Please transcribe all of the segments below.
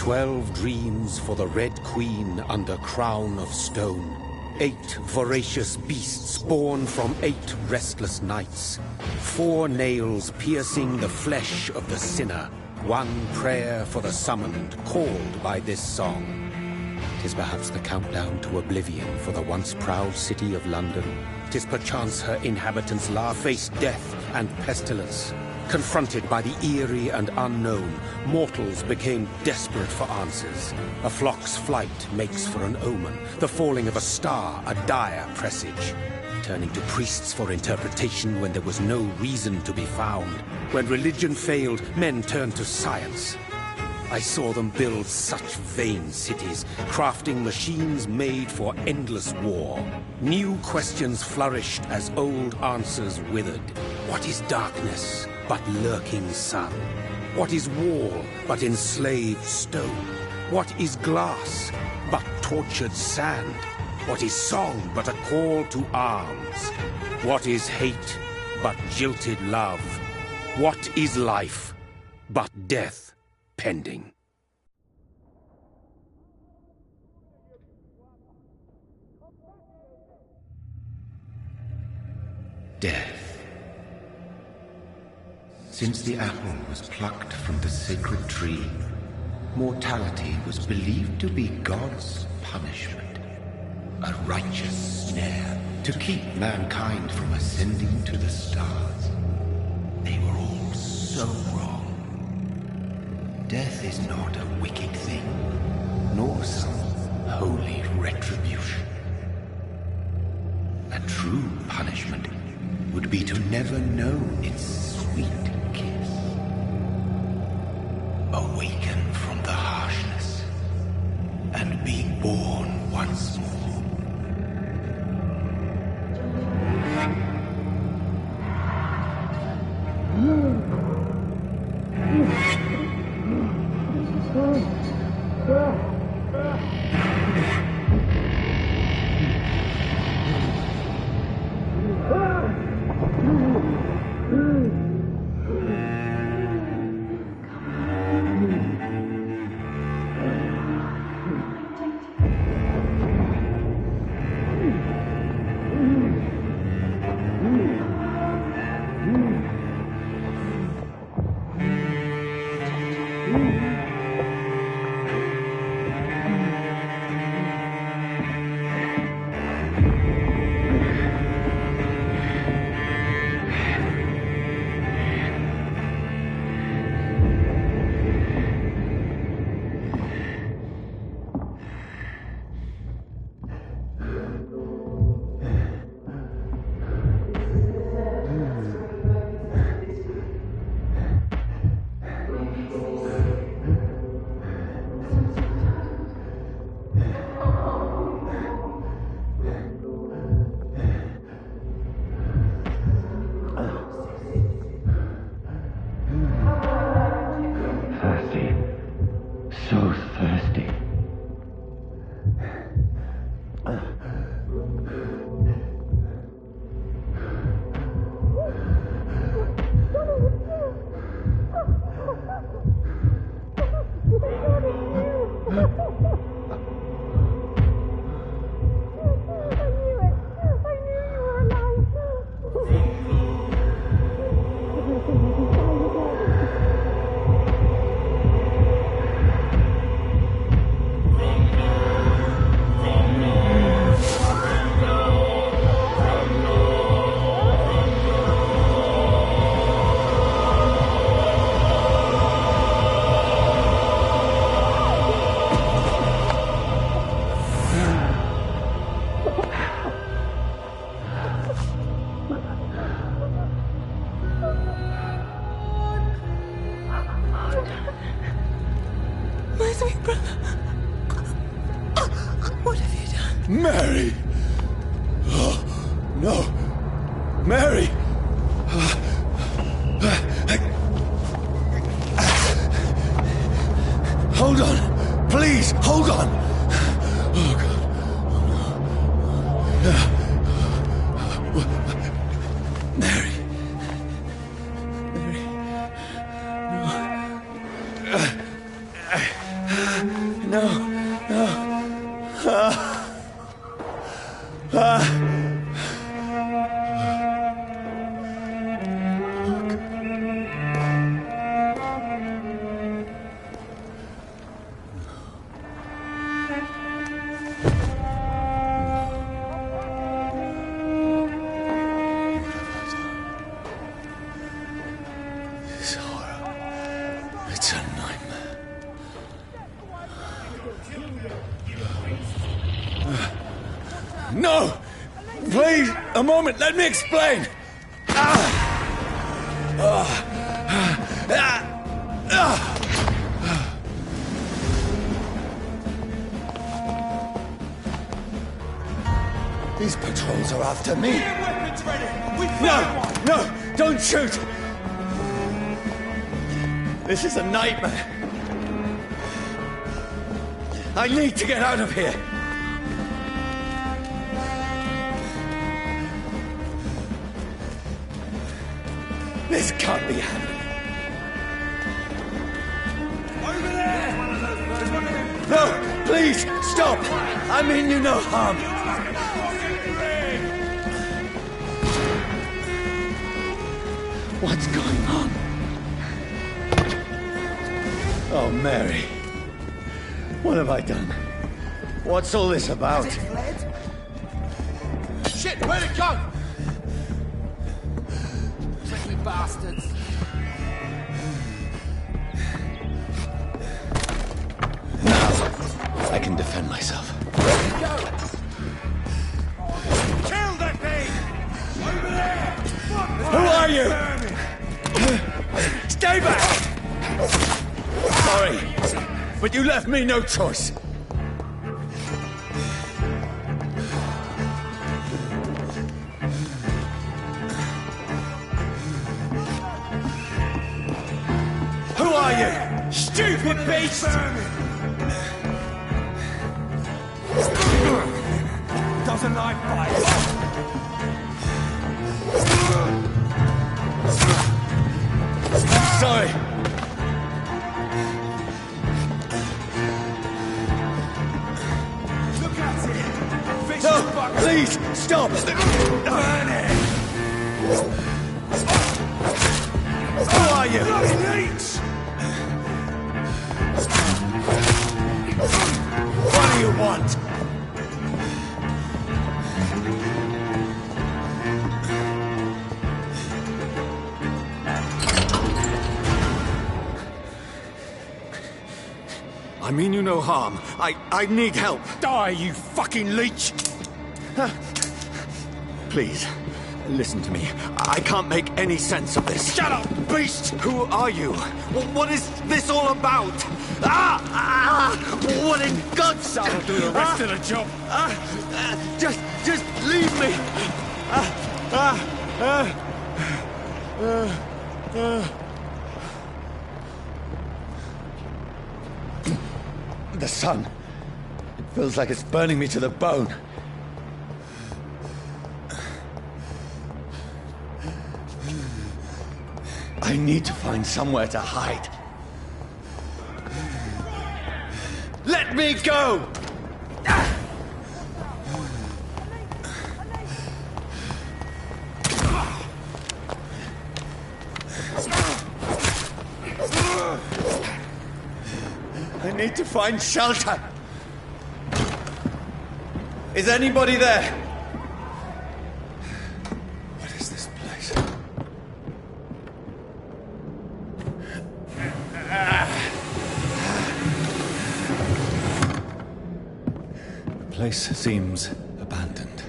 12 dreams for the Red Queen under crown of stone. 8 voracious beasts born from 8 restless nights. 4 nails piercing the flesh of the sinner. 1 prayer for the summoned, called by this song. 'Tis perhaps the countdown to oblivion for the once proud city of London. 'Tis perchance her inhabitants face death and pestilence. Confronted by the eerie and unknown, mortals became desperate for answers. A flock's flight makes for an omen, the falling of a star a dire presage. Turning to priests for interpretation when there was no reason to be found. When religion failed, men turned to science. I saw them build such vain cities, crafting machines made for endless war. New questions flourished as old answers withered. What is darkness but lurking sun? What is wall but enslaved stone? What is glass but tortured sand? What is song but a call to arms? What is hate but jilted love? What is life but death pending? Death. Since the apple was plucked from the sacred tree, mortality was believed to be God's punishment. A righteous snare to keep mankind from ascending to the stars. They were all so wrong. Death is not a wicked thing, nor some holy retribution. A true punishment would be to never know its sweet kiss. Awaken from the harshness and be born once more. Mary! Oh, no! Mary! Hold on! Please, hold on! Oh, God. Oh, no. Mary. Mary. No. No. No! Please, a moment, let me explain! These patrols are after me. Get weapons ready! We No! Don't shoot! This is a nightmare. I need to get out of here. This can't be happening. Over there! There's one of them! No! Please! Stop! I mean you no harm. What's going on? Oh, Mary. What have I done? What's all this about? Shit, where'd it go? Tricky bastards. Now, I can defend myself. Go! Kill that thing! Over there! Who are you? Stay back! Sorry, but you left me no choice. Who are you? Stupid beast! Doesn't like fight. Sorry. Look at it! Fish No, fucker. please, stop! Burn it! Who are you? Bloody leech! What do you want? I mean you no harm. I need help. Die, you fucking leech! Please, listen to me. I can't make any sense of this. Shut up, beast! Who are you? What is this all about? What in God's name? That'll do the rest of the job. Just leave me. The sun. It feels like it's burning me to the bone. I need to find somewhere to hide. Let me go! I need to find shelter. Is anybody there? What is this place? The place seems abandoned.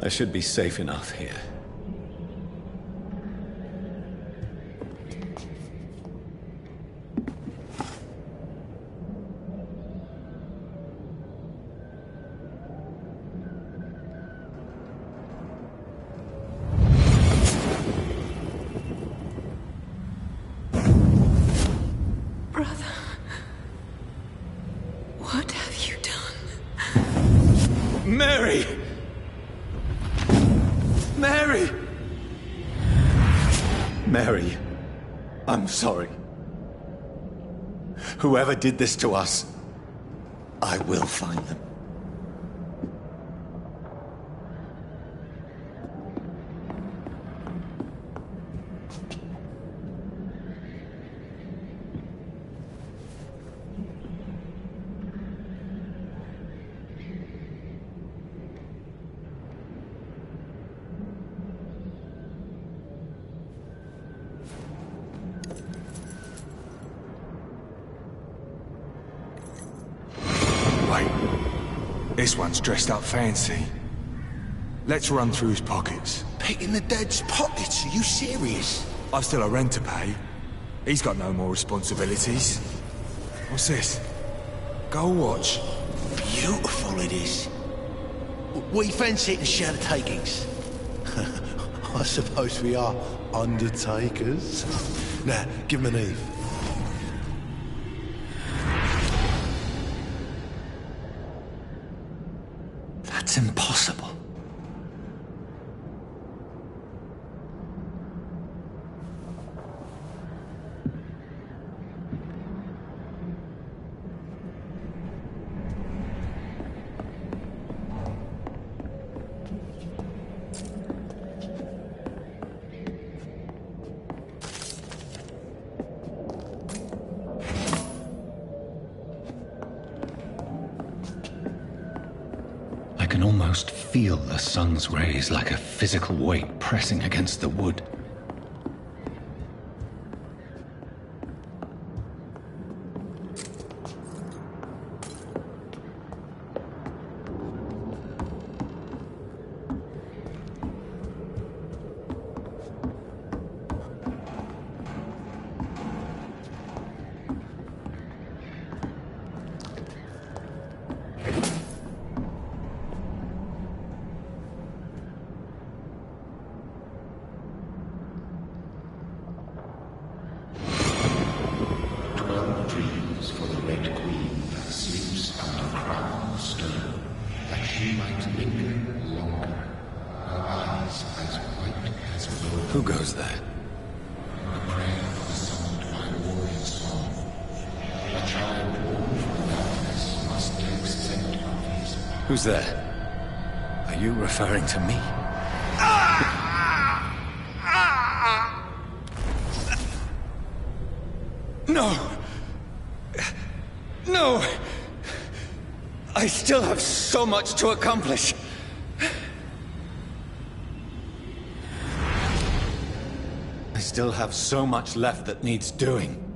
I should be safe enough here. Brother, what have you done? Mary! Mary! Mary, I'm sorry. Whoever did this to us, I will find them. Wait. This one's dressed up fancy. Let's run through his pockets. Picking the dead's pockets? Are you serious? I've still a rent to pay. He's got no more responsibilities. What's this? Gold watch. Beautiful it is. We fancy it and share the takings. I suppose we are undertakers. Now, give him an Eve. That's impossible. I can almost feel the sun's rays like a physical weight pressing against the wood. For the Red Queen that sleeps under crown of stone, that she might linger longer, her eyes as white as gold. Who goes there? A prayer summoned by warrior song. A child born from darkness must take scent of his path. Who's there? Are you referring to me? No! No! I still have so much to accomplish. I still have so much left that needs doing.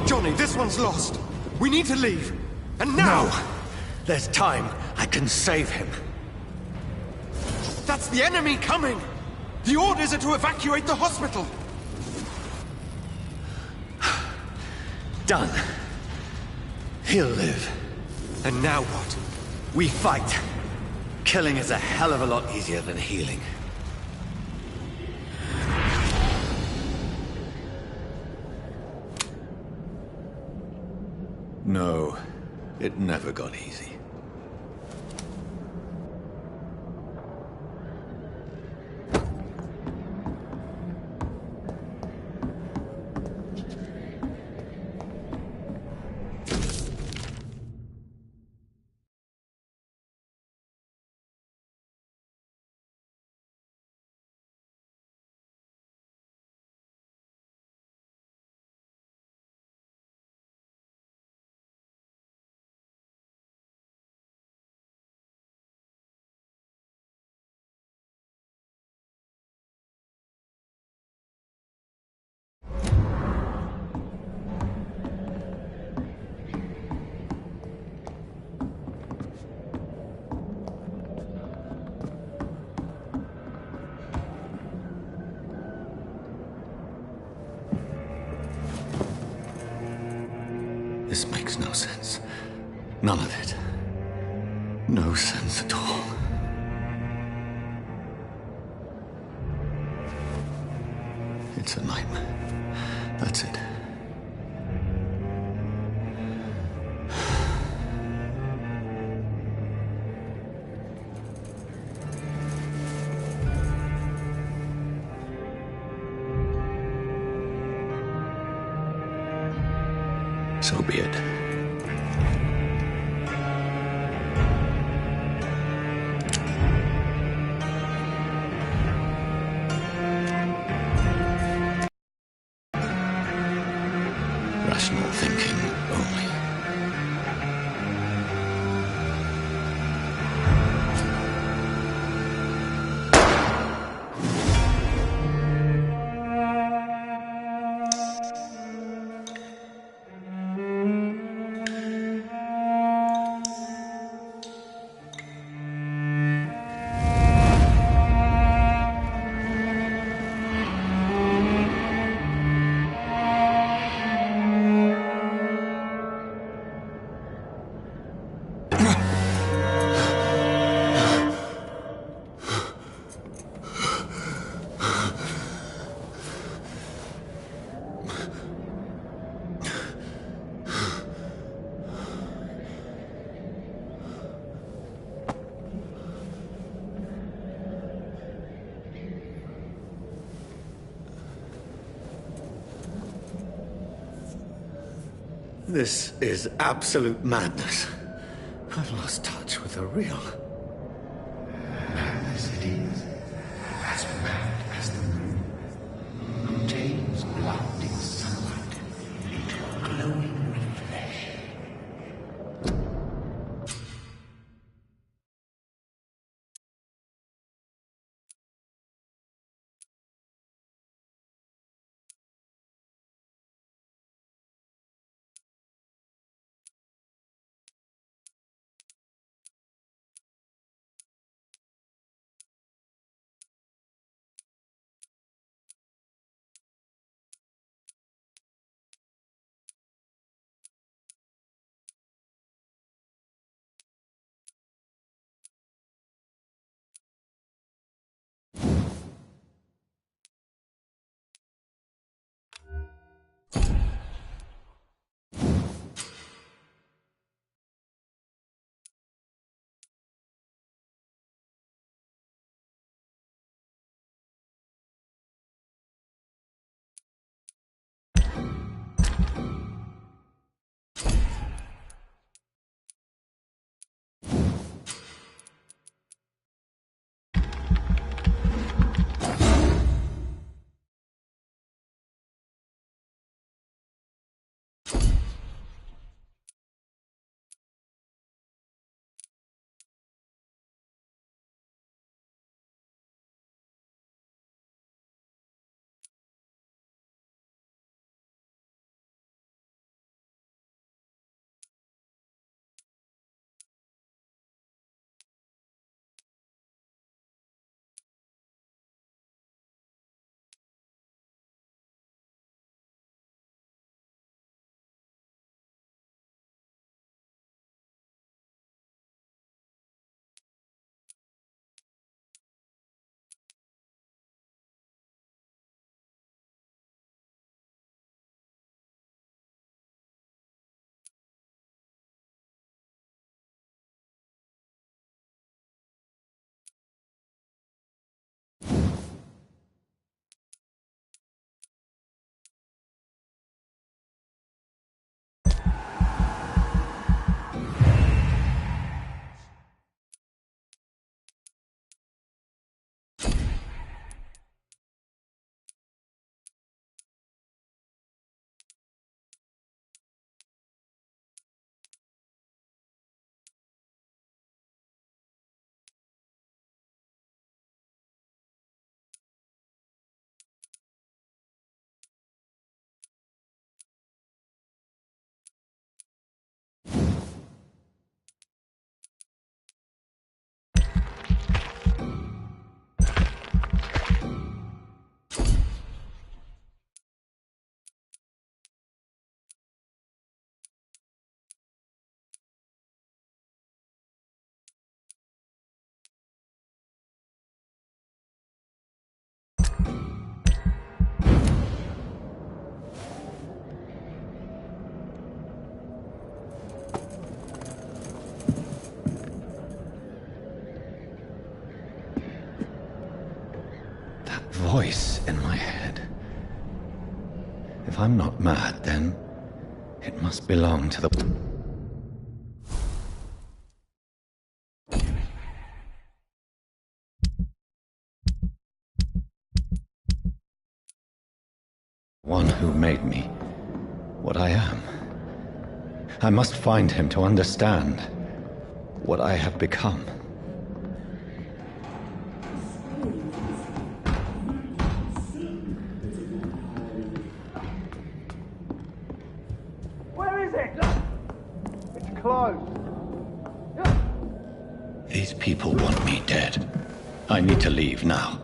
Johnny, this one's lost. We need to leave. And now! No! There's time. I can save him. That's the enemy coming! The orders are to evacuate the hospital! Done. He'll live. And now what? We fight. Killing is a hell of a lot easier than healing. No, it never got easy. This makes no sense. None of it. No sense at all. It's a nightmare. That's it. So be it. Rational thinking only. This is absolute madness. I've lost touch with the real. Madness it is, as mad as the moon, who takes blinding sunlight into a glowing reflection. Voice in my head. If I'm not mad, then It must belong to the... one who made me what I am. I must find him to understand what I have become. Where is it? It's closed. These people want me dead. I need to leave now.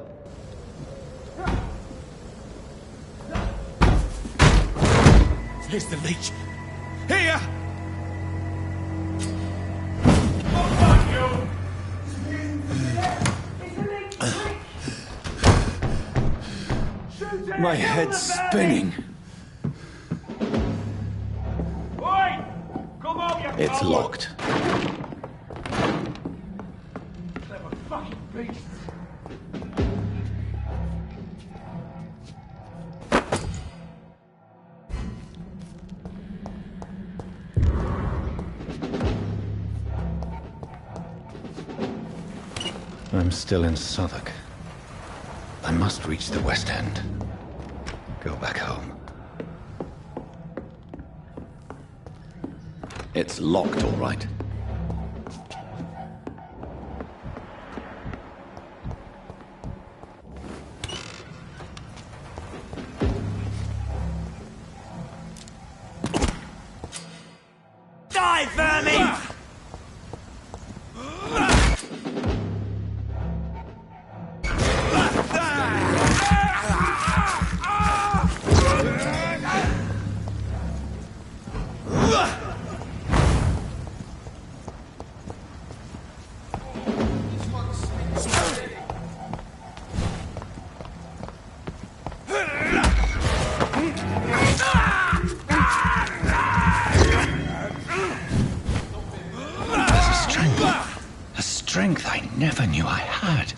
Here's the leech. Here! My head's spinning. It's locked. I'm still in Southwark. I must reach the West End. Go back home. It's locked, all right. Die, vermin! Strength I never knew I had.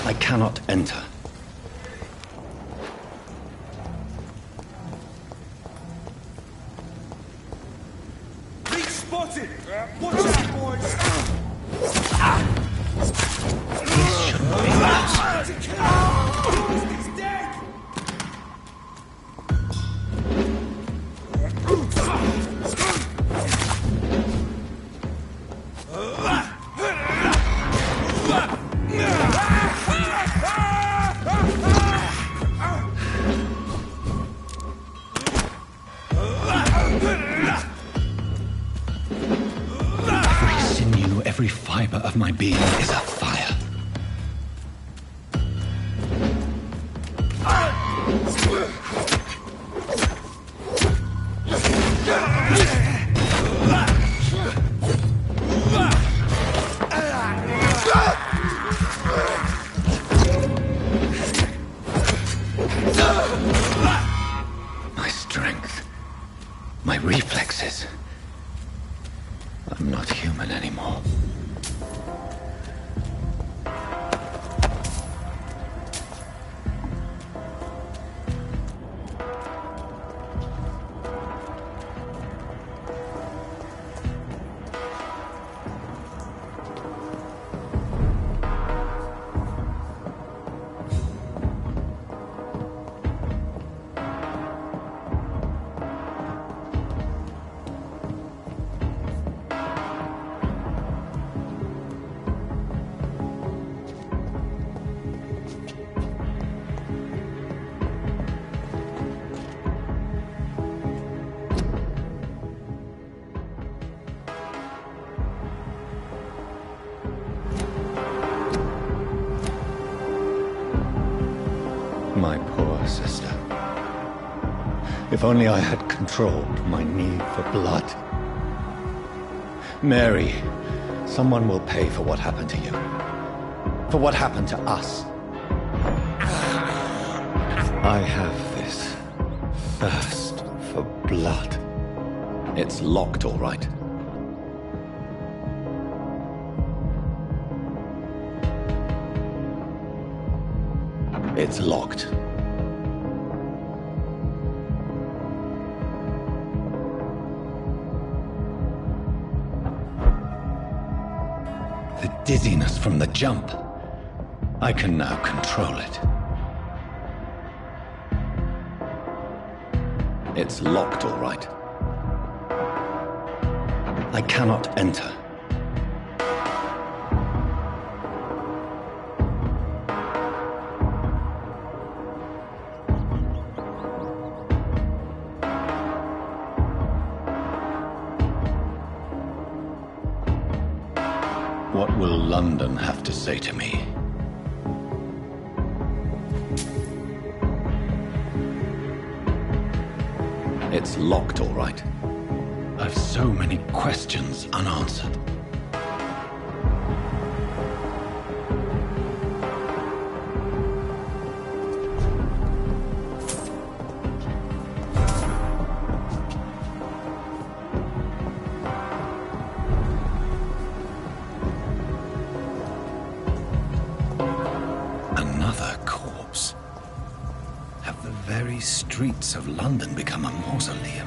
I cannot enter. Leech spotted! Watch out, boys! This shouldn't be us. He's dead! Every sinew, every fiber of my being is afire. My strength, my reflexes. I'm not human anymore. My poor sister. If only I had controlled my need for blood. Mary, someone will pay for what happened to you. For what happened to us. I have this thirst for blood. It's locked, all right. It's locked. The dizziness from the jump. I can now control it. It's locked, all right. I cannot enter. What will London have to say to me? It's locked, all right. I've so many questions unanswered. Another corpse. Have the very streets of London become a mausoleum?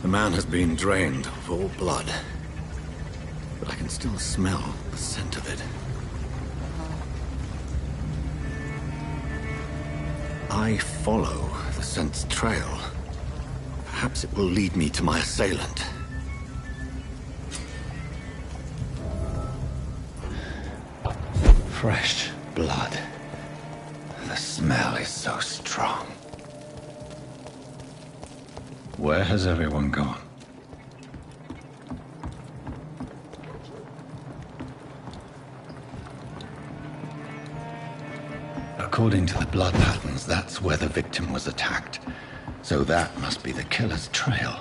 The man has been drained of all blood, but I can still smell the scent of it. I follow the scent's trail. Perhaps it will lead me to my assailant. Fresh blood. The smell is so strong. Where has everyone gone? According to the blood patterns, that's where the victim was attacked. So that must be the killer's trail.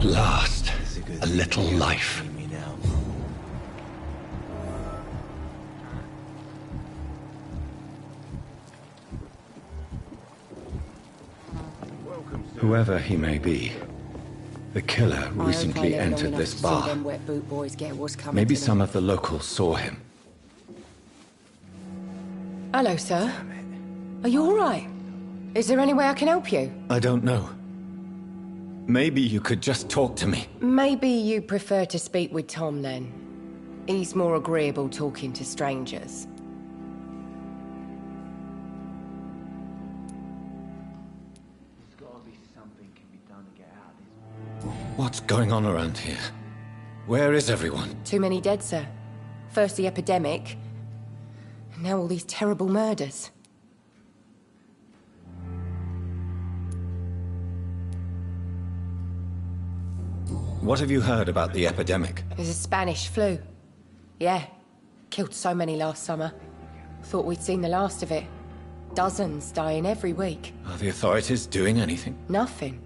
At last, a little life. Me now. Whoever he may be, the killer recently entered this bar. Maybe some of the locals saw him. Hello, sir. Are you all right? Is there any way I can help you? I don't know. Maybe you could just talk to me. Maybe you prefer to speak with Tom, then. He's more agreeable talking to strangers. What's going on around here? Where is everyone? Too many dead, sir. First the epidemic, and now all these terrible murders. What have you heard about the epidemic? There's a Spanish flu. Yeah. Killed so many last summer. Thought we'd seen the last of it. Dozens dying every week. Are the authorities doing anything? Nothing.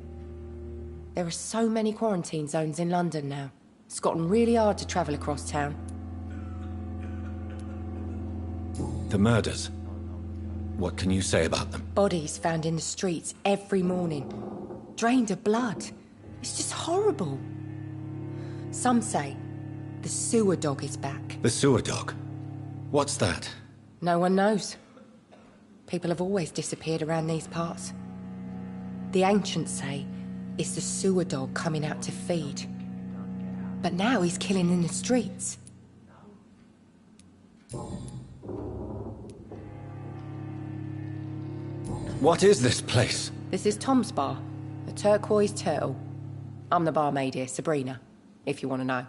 There are so many quarantine zones in London now. It's gotten really hard to travel across town. The murders. What can you say about them? Bodies found in the streets every morning. Drained of blood. It's just horrible. Some say the sewer dog is back. The sewer dog? What's that? No one knows. People have always disappeared around these parts. The ancients say it's the sewer dog coming out to feed. But now he's killing in the streets. What is this place? This is Tom's bar, the Turquoise Turtle. I'm the barmaid here, Sabrina, if you want to know.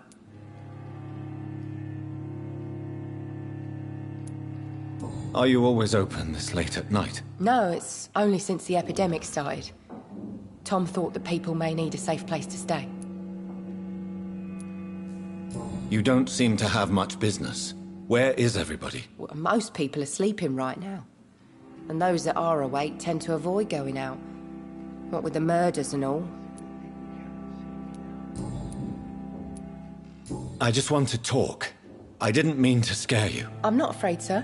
Are you always open this late at night? No, it's only since the epidemic started. Tom thought that people may need a safe place to stay. You don't seem to have much business. Where is everybody? Well, most people are sleeping right now. And those that are awake tend to avoid going out. What with the murders and all. I just want to talk. I didn't mean to scare you. I'm not afraid, sir.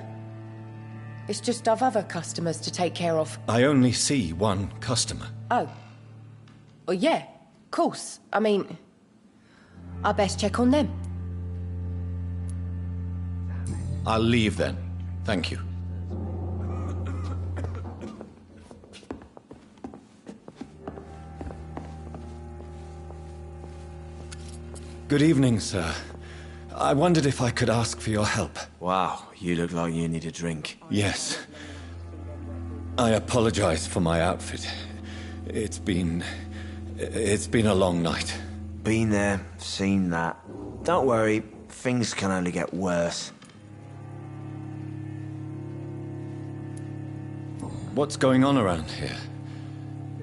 It's just I've other customers to take care of. I only see one customer. Oh. Well, yeah, of course. I mean, I best check on them. I'll leave then. Thank you. Good evening, sir. I wondered if I could ask for your help. Wow, you look like you need a drink. Yes. I apologize for my outfit. It's been a long night. Been there, seen that. Don't worry, things can only get worse. What's going on around here?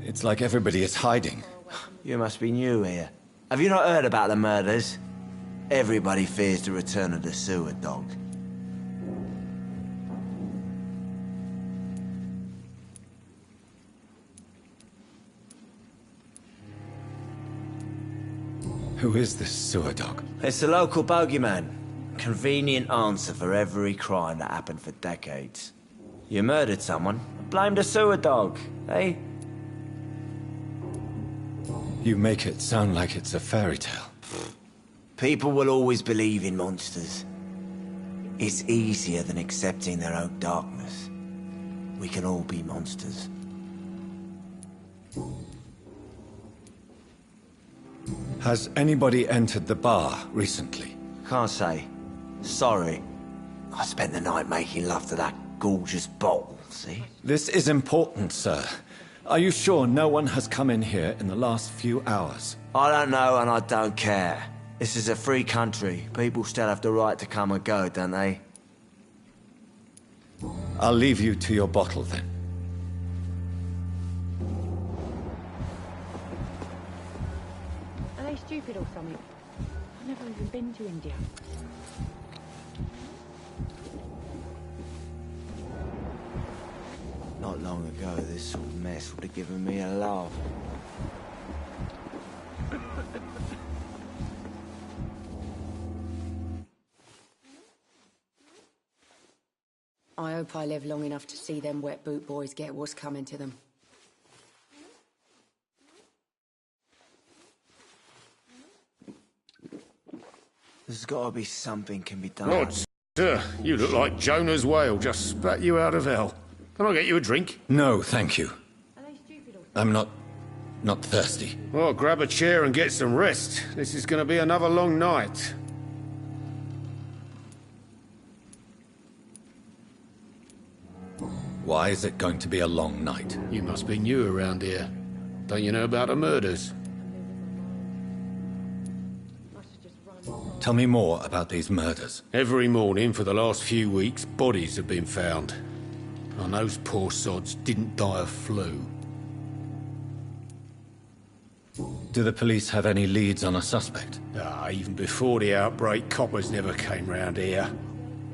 It's like everybody is hiding. You must be new here. Have you not heard about the murders? Everybody fears the return of the sewer dog. Who is this sewer dog? It's the local bogeyman. Convenient answer for every crime that happened for decades. You murdered someone, blame the sewer dog, eh? You make it sound like it's a fairy tale. People will always believe in monsters. It's easier than accepting their own darkness. We can all be monsters. Has anybody entered the bar recently? Can't say. Sorry. I spent the night making love to that gorgeous bottle, see? This is important, sir. Are you sure no one has come in here in the last few hours? I don't know and I don't care. This is a free country. People still have the right to come and go, don't they? I'll leave you to your bottle then. Are they stupid or something? I've never even been to India. Not long ago, this sort of mess would have given me a laugh. I hope I live long enough to see them wet boot boys get what's coming to them. There's gotta be something can be done. Lord, sir, you look like Jonah's whale just spat you out of hell. Can I get you a drink? No, thank you. I'm not thirsty. Well, grab a chair and get some rest. This is going to be another long night. Why is it going to be a long night? You must be new around here. Don't you know about the murders? Tell me more about these murders. Every morning for the last few weeks, bodies have been found. And those poor sods didn't die of flu. Do the police have any leads on a suspect? Even before the outbreak, coppers never came round here.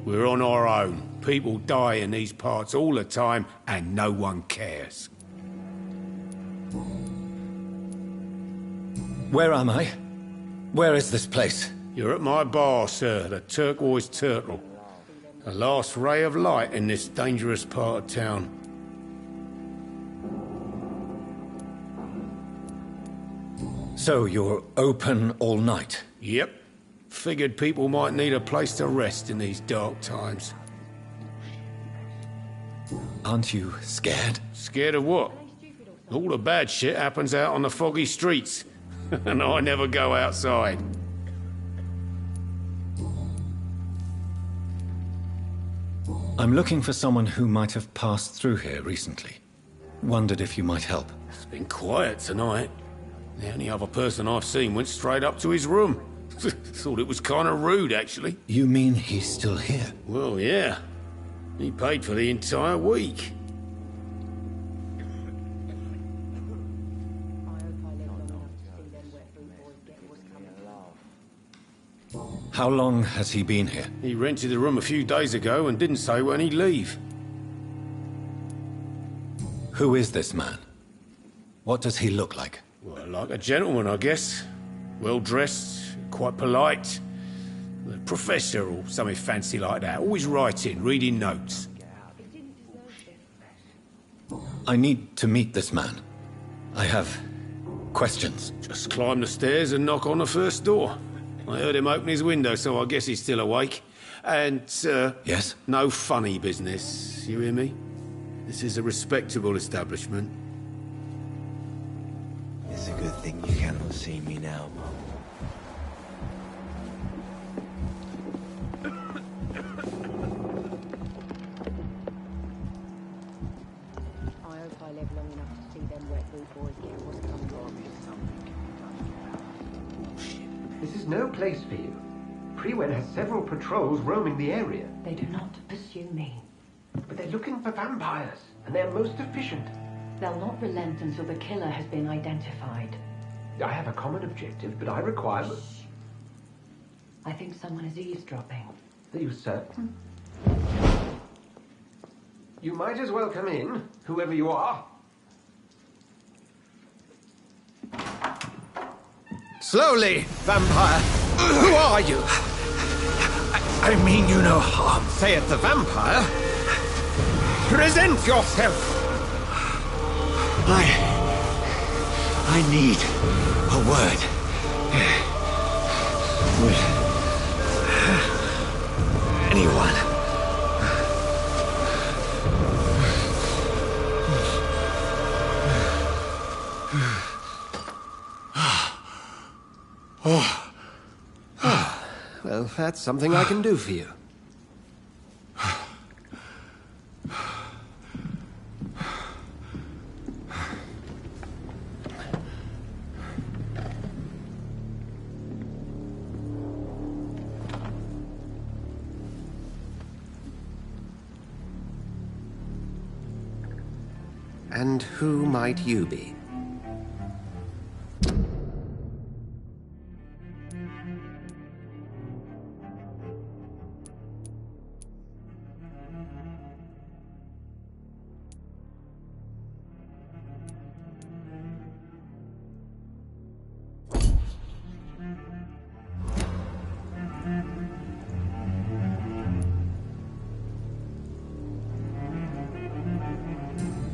We're on our own. People die in these parts all the time, and no one cares. Where am I? Where is this place? You're at my bar, sir, the Turquoise Turtle. The last ray of light in this dangerous part of town. So you're open all night? Yep. Figured people might need a place to rest in these dark times. Aren't you scared? Scared of what? All the bad shit happens out on the foggy streets. And I never go outside. I'm looking for someone who might have passed through here recently. Wondered if you might help. It's been quiet tonight. The only other person I've seen went straight up to his room. Thought it was kind of rude, actually. You mean he's still here? Well, yeah. He paid for the entire week. How long has he been here? He rented the room a few days ago and didn't say when he'd leave. Who is this man? What does he look like? Well, like a gentleman, I guess. Well-dressed, quite polite. A professor or something fancy like that. Always writing, reading notes. I need to meet this man. I have questions. Just climb the stairs and knock on the first door. I heard him open his window, so I guess he's still awake. And, Yes? no funny business, you hear me? This is a respectable establishment. It's a good thing you cannot see me now. I hope I live long enough to see them wet boot boys get what's coming to them. This is no place for you. Prewen has several patrols roaming the area. They do not pursue me. But they're looking for vampires, and they're most efficient. They'll not relent until the killer has been identified. I have a common objective, but I require... I think someone is eavesdropping. Are you certain? You might as well come in, whoever you are. Slowly, vampire. Who are you? I mean you no harm. Saith the vampire. Present yourself. I need a word. With anyone. Well, that's something I can do for you. And who might you be?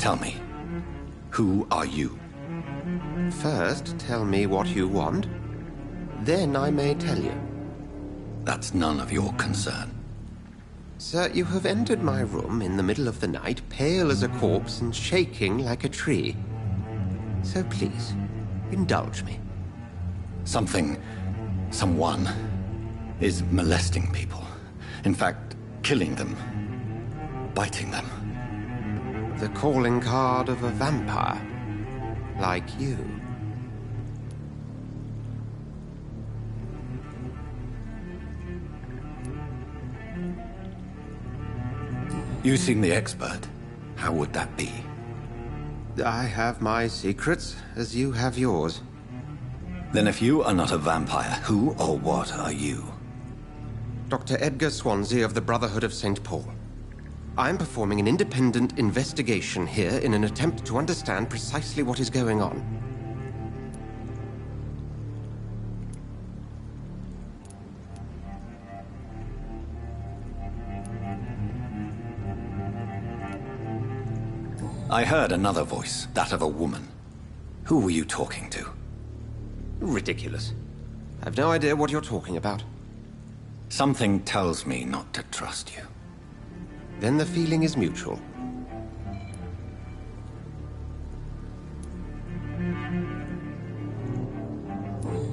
Tell me, who are you? First, tell me what you want. Then I may tell you. That's none of your concern. Sir, you have entered my room in the middle of the night, pale as a corpse and shaking like a tree. So please, indulge me. Someone is molesting people. In fact, killing them. Biting them. The calling card of a vampire. Like you. You seem the expert. How would that be? I have my secrets, as you have yours. Then if you are not a vampire, who or what are you? Dr. Edgar Swansea of the Brotherhood of St. Paul. I'm performing an independent investigation here in an attempt to understand precisely what is going on. I heard another voice, that of a woman. Who were you talking to? Ridiculous. I've no idea what you're talking about. Something tells me not to trust you. Then the feeling is mutual.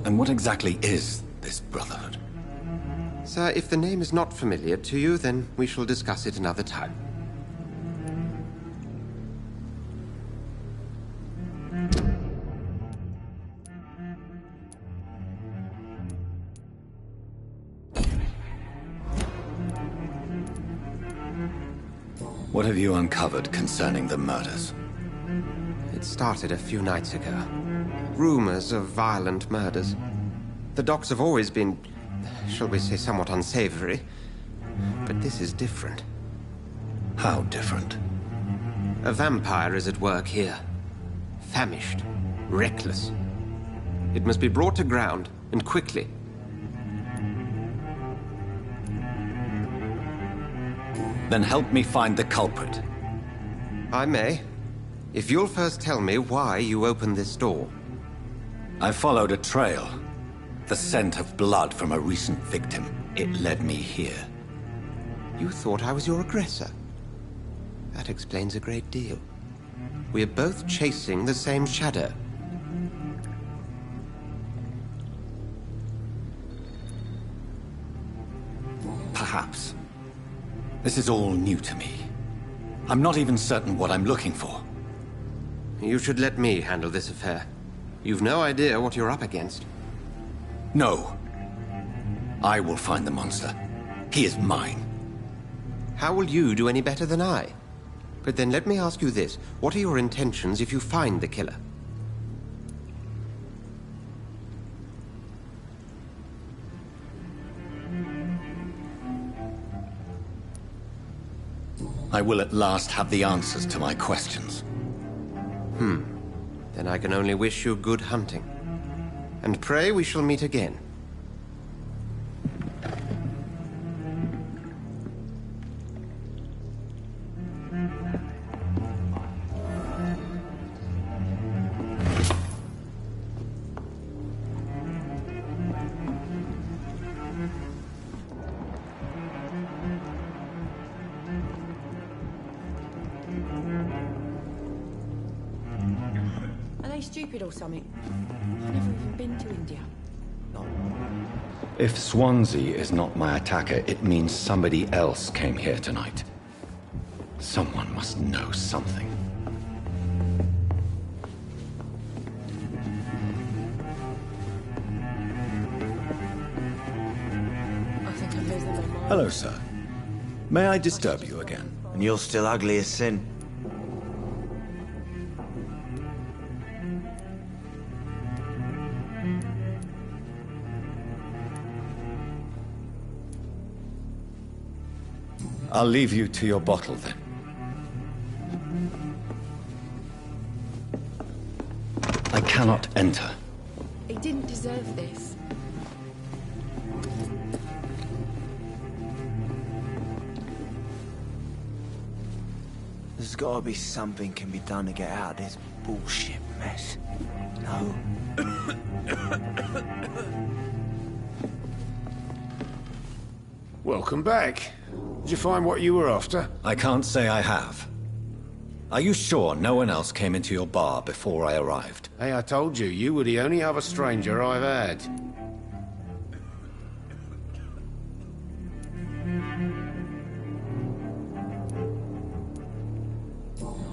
And what exactly is this Brotherhood? Sir, if the name is not familiar to you, then we shall discuss it another time. What have you uncovered concerning the murders? It started a few nights ago. Rumors of violent murders. The docks have always been, shall we say, somewhat unsavory. But this is different. How different? A vampire is at work here. Famished. Reckless. It must be brought to ground, and quickly. Then help me find the culprit. I may. If you'll first tell me why you opened this door. I followed a trail. The scent of blood from a recent victim. It led me here. You thought I was your aggressor. That explains a great deal. We're both chasing the same shadow. Perhaps. This is all new to me. I'm not even certain what I'm looking for. You should let me handle this affair. You've no idea what you're up against. No. I will find the monster. He is mine. How will you do any better than I? But then let me ask you this. What are your intentions if you find the killer? I will at last have the answers to my questions. Then I can only wish you good hunting. And pray we shall meet again. Stupid or something. I've never even been to India. If Swansea is not my attacker, it means somebody else came here tonight. Someone must know something. I think I'm losing my mind. Hello, sir. May I disturb you again? And you're still ugly as sin. I'll leave you to your bottle, then. I cannot enter. He didn't deserve this. There's gotta be something can be done to get out of this bullshit mess. No? Welcome back. Did you find what you were after? I can't say I have. Are you sure no one else came into your bar before I arrived? Hey, I told you, you were the only other stranger I've had.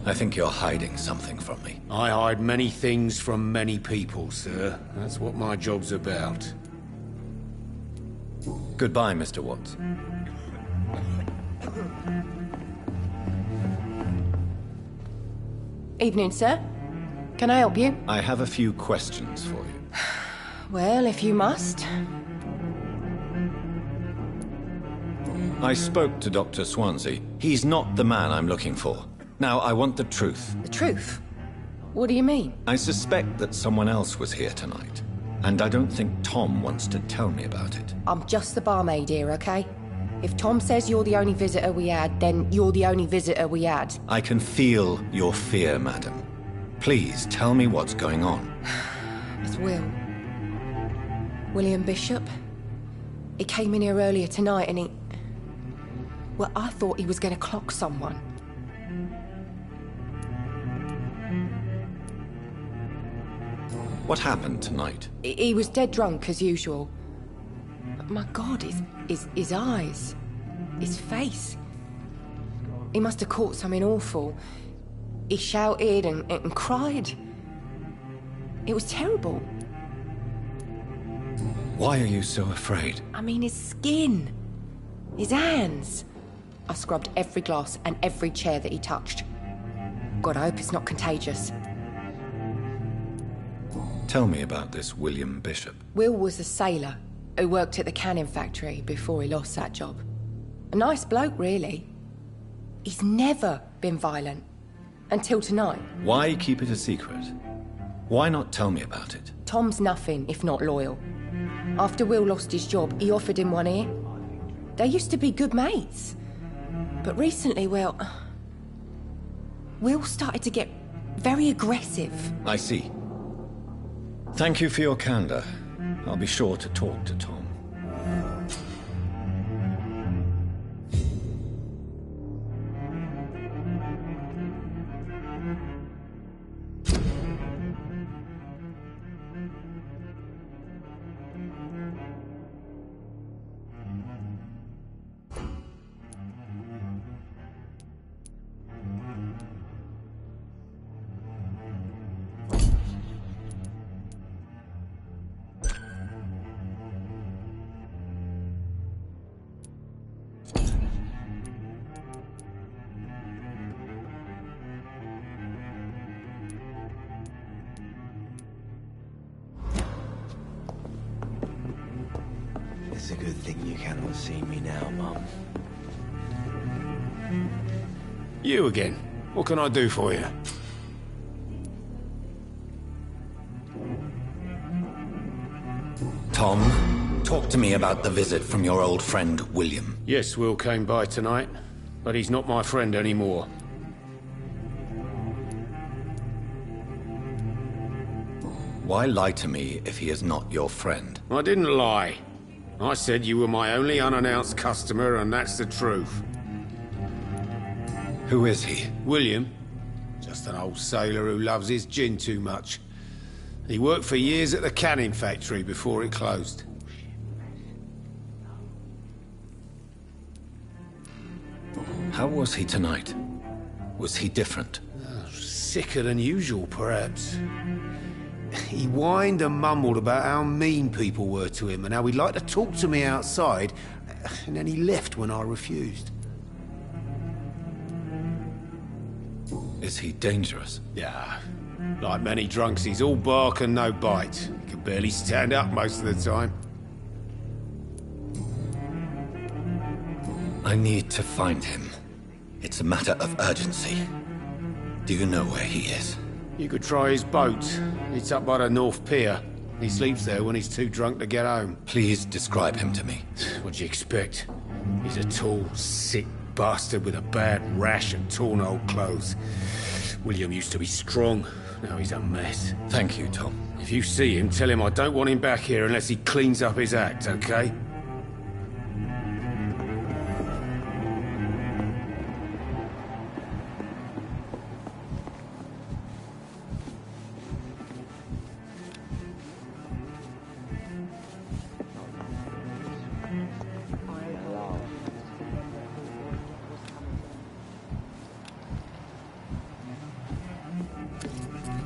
I think you're hiding something from me. I hide many things from many people, sir. That's what my job's about. Goodbye, Mr. Watts. Evening, sir. Can I help you? I have a few questions for you. Well, if you must. I spoke to Dr. Swansea. He's not the man I'm looking for. Now, I want the truth. The truth? What do you mean? I suspect that someone else was here tonight. And I don't think Tom wants to tell me about it. I'm just the barmaid here, okay? If Tom says you're the only visitor we had, then you're the only visitor we had. I can feel your fear, madam. Please, tell me what's going on. It's Will. William Bishop. He came in here earlier tonight and he... Well, I thought he was going to clock someone. What happened tonight? He was dead drunk, as usual. But my God, his eyes. His face. He must have caught something awful. He shouted and cried. It was terrible. Why are you so afraid? I mean, his skin. His hands. I scrubbed every glass and every chair that he touched. God, I hope it's not contagious. Tell me about this William Bishop. Will was a sailor who worked at the canning factory before he lost that job. A nice bloke, really. He's never been violent. Until tonight. Why keep it a secret? Why not tell me about it? Tom's nothing if not loyal. After Will lost his job, he offered him one ear. They used to be good mates. But recently, well... Will started to get very aggressive. I see. Thank you for your candor. I'll be sure to talk to Tom. It's a good thing you cannot see me now, Mum. You again. What can I do for you? Tom, talk to me about the visit from your old friend, William. Yes, Will came by tonight, but he's not my friend anymore. Why lie to me if he is not your friend? I didn't lie. I said you were my only unannounced customer, and that's the truth. Who is he? William. Just an old sailor who loves his gin too much. He worked for years at the canning factory before it closed. How was he tonight? Was he different? Sicker than usual, perhaps. He whined and mumbled about how mean people were to him and how he'd like to talk to me outside, and then he left when I refused. Is he dangerous? Yeah. Like many drunks, he's all bark and no bite. He can barely stand up most of the time. I need to find him. It's a matter of urgency. Do you know where he is? You could try his boat. It's up by the North Pier. He sleeps there when he's too drunk to get home. Please describe him to me. What do you expect? He's a tall, sick, bastard with a bad rash and torn old clothes. William used to be strong. Now he's a mess. Thank you, Tom. If you see him, tell him I don't want him back here unless he cleans up his act, okay?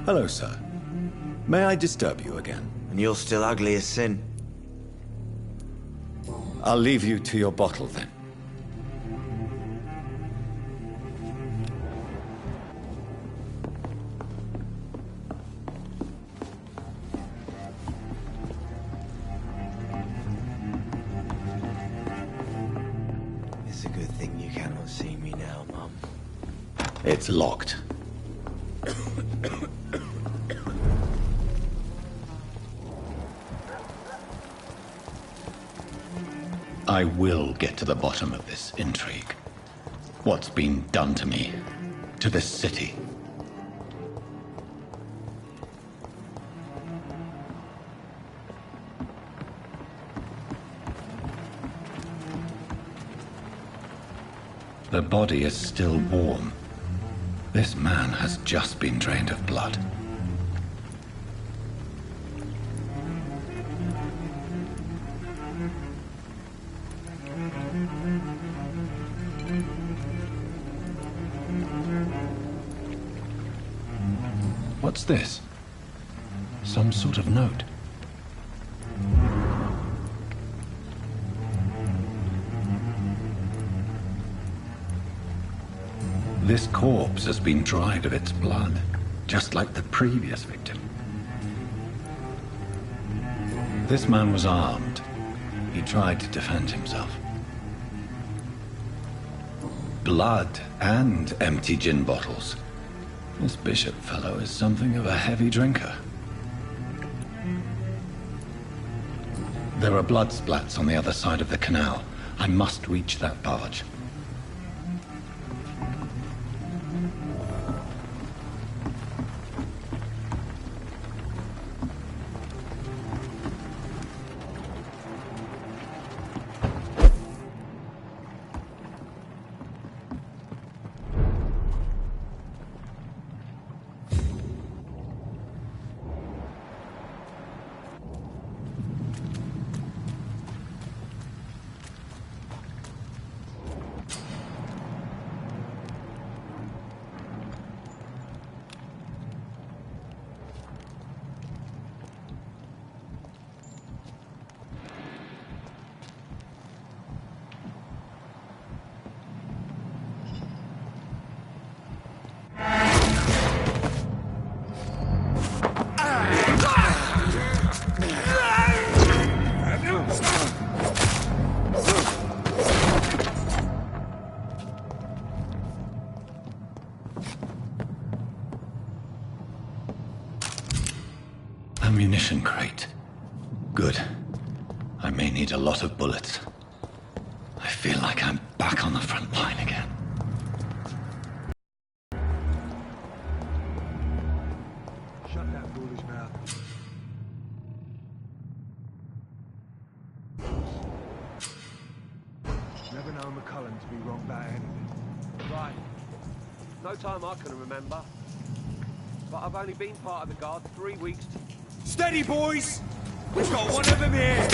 Hello, sir. May I disturb you again? And you're still ugly as sin. I'll leave you to your bottle, then. It's a good thing you cannot see me now, Mum. It's locked. I will get to the bottom of this intrigue. What's been done to me, to this city. The body is still warm. This man has just been drained of blood. What's this? Some sort of note. This corpse has been dried of its blood, just like the previous victim. This man was armed. He tried to defend himself. Blood and empty gin bottles. This bishop fellow is something of a heavy drinker. There are blood splats on the other side of the canal. I must reach that barge. Ammunition crate. Good. I may need a lot of bullets. I feel like I'm back on the front line again. Shut that foolish mouth. Never known McCullen to be wrong about anything. Right. No time I can remember. But I've only been part of the guard 3 weeks. Steady, boys! We've got one of them here!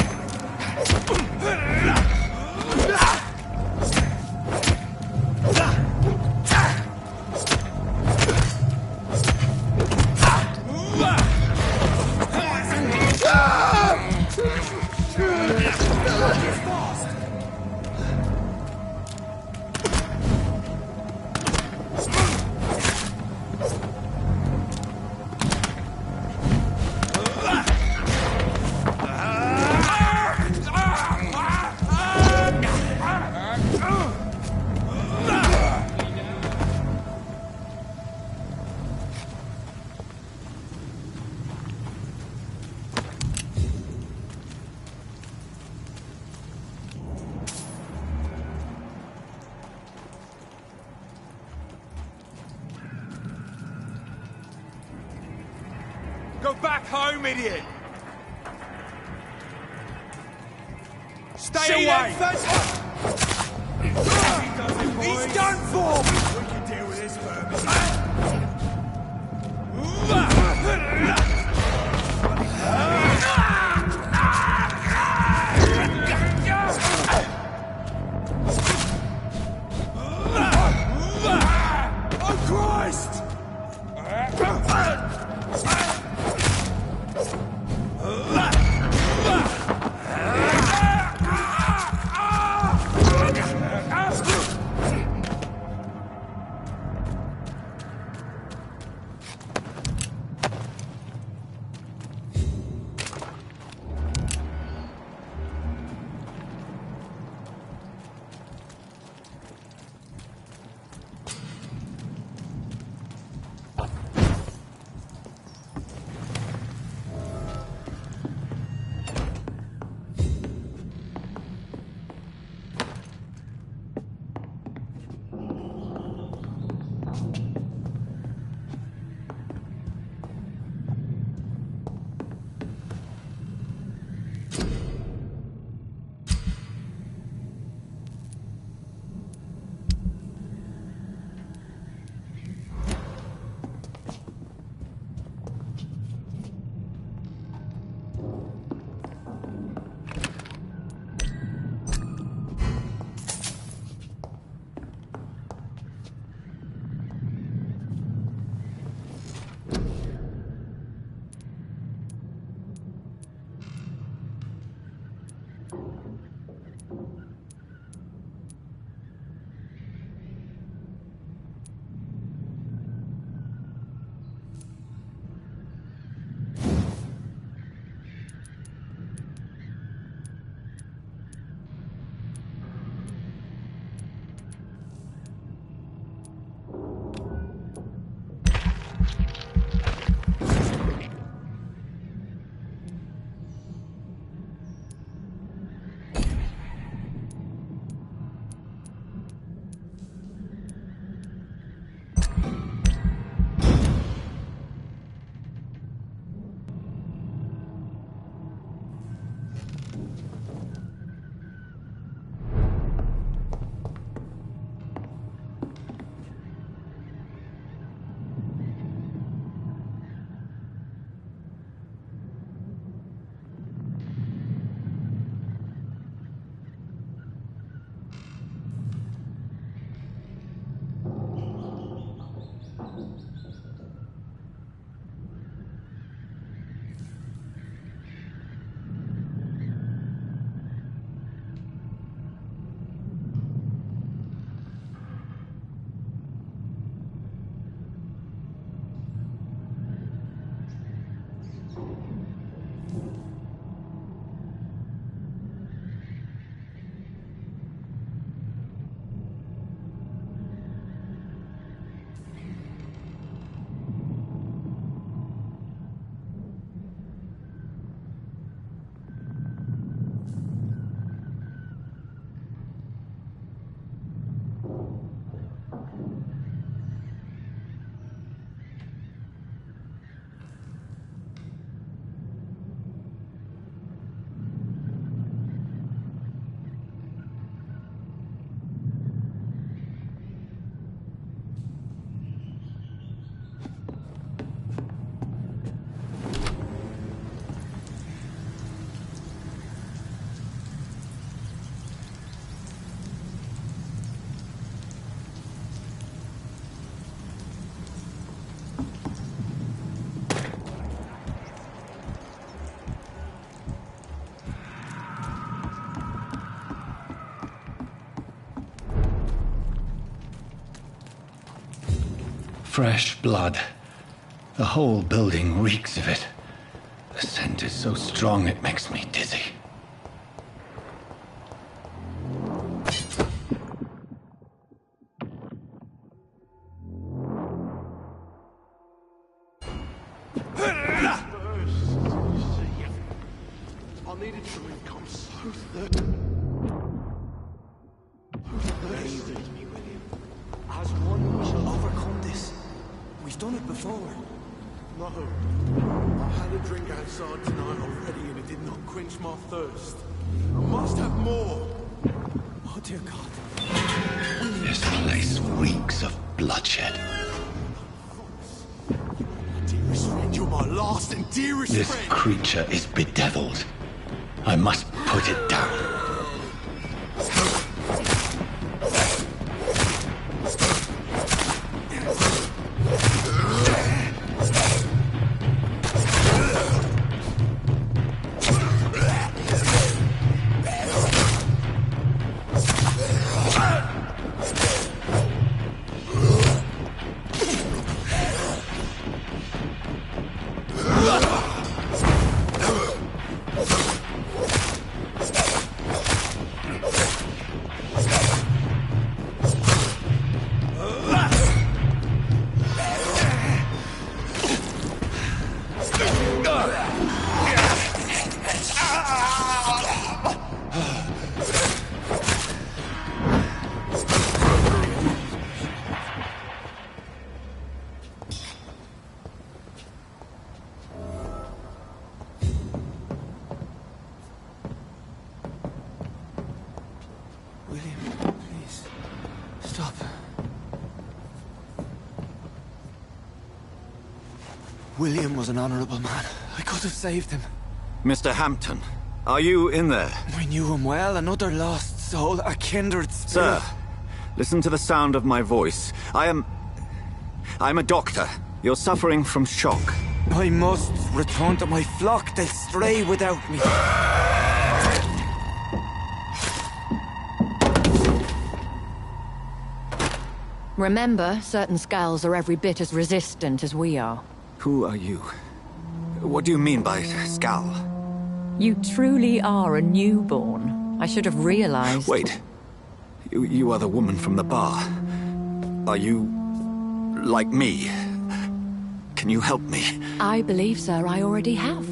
Go back home, idiot! Stay away! He's done for! We can deal with this first. Oh, Christ! Fresh blood. The whole building reeks of it. The scent is so strong it makes me dizzy. I needed to recon so Stay with me, William. As one, we shall overcome this. We've done it before. No. I had a drink outside tonight already and it did not quench my thirst. I must have more. Oh, dear God. This place reeks of bloodshed. Dearest friend, you're my last and dearest This friend. creature is bedeviled. I must put it down. William was an honorable man. I could have saved him. Mr. Hampton, are you in there? We knew him well, another lost soul, a kindred spirit. Sir, listen to the sound of my voice. I'm a doctor. You're suffering from shock. I must return to my flock. They'll stray without me. Remember, certain skulls are every bit as resistant as we are. Who are you? What do you mean by Skal? You truly are a newborn. I should have realized. Wait. You are the woman from the bar. Are you... like me? Can you help me? I believe, sir, I already have.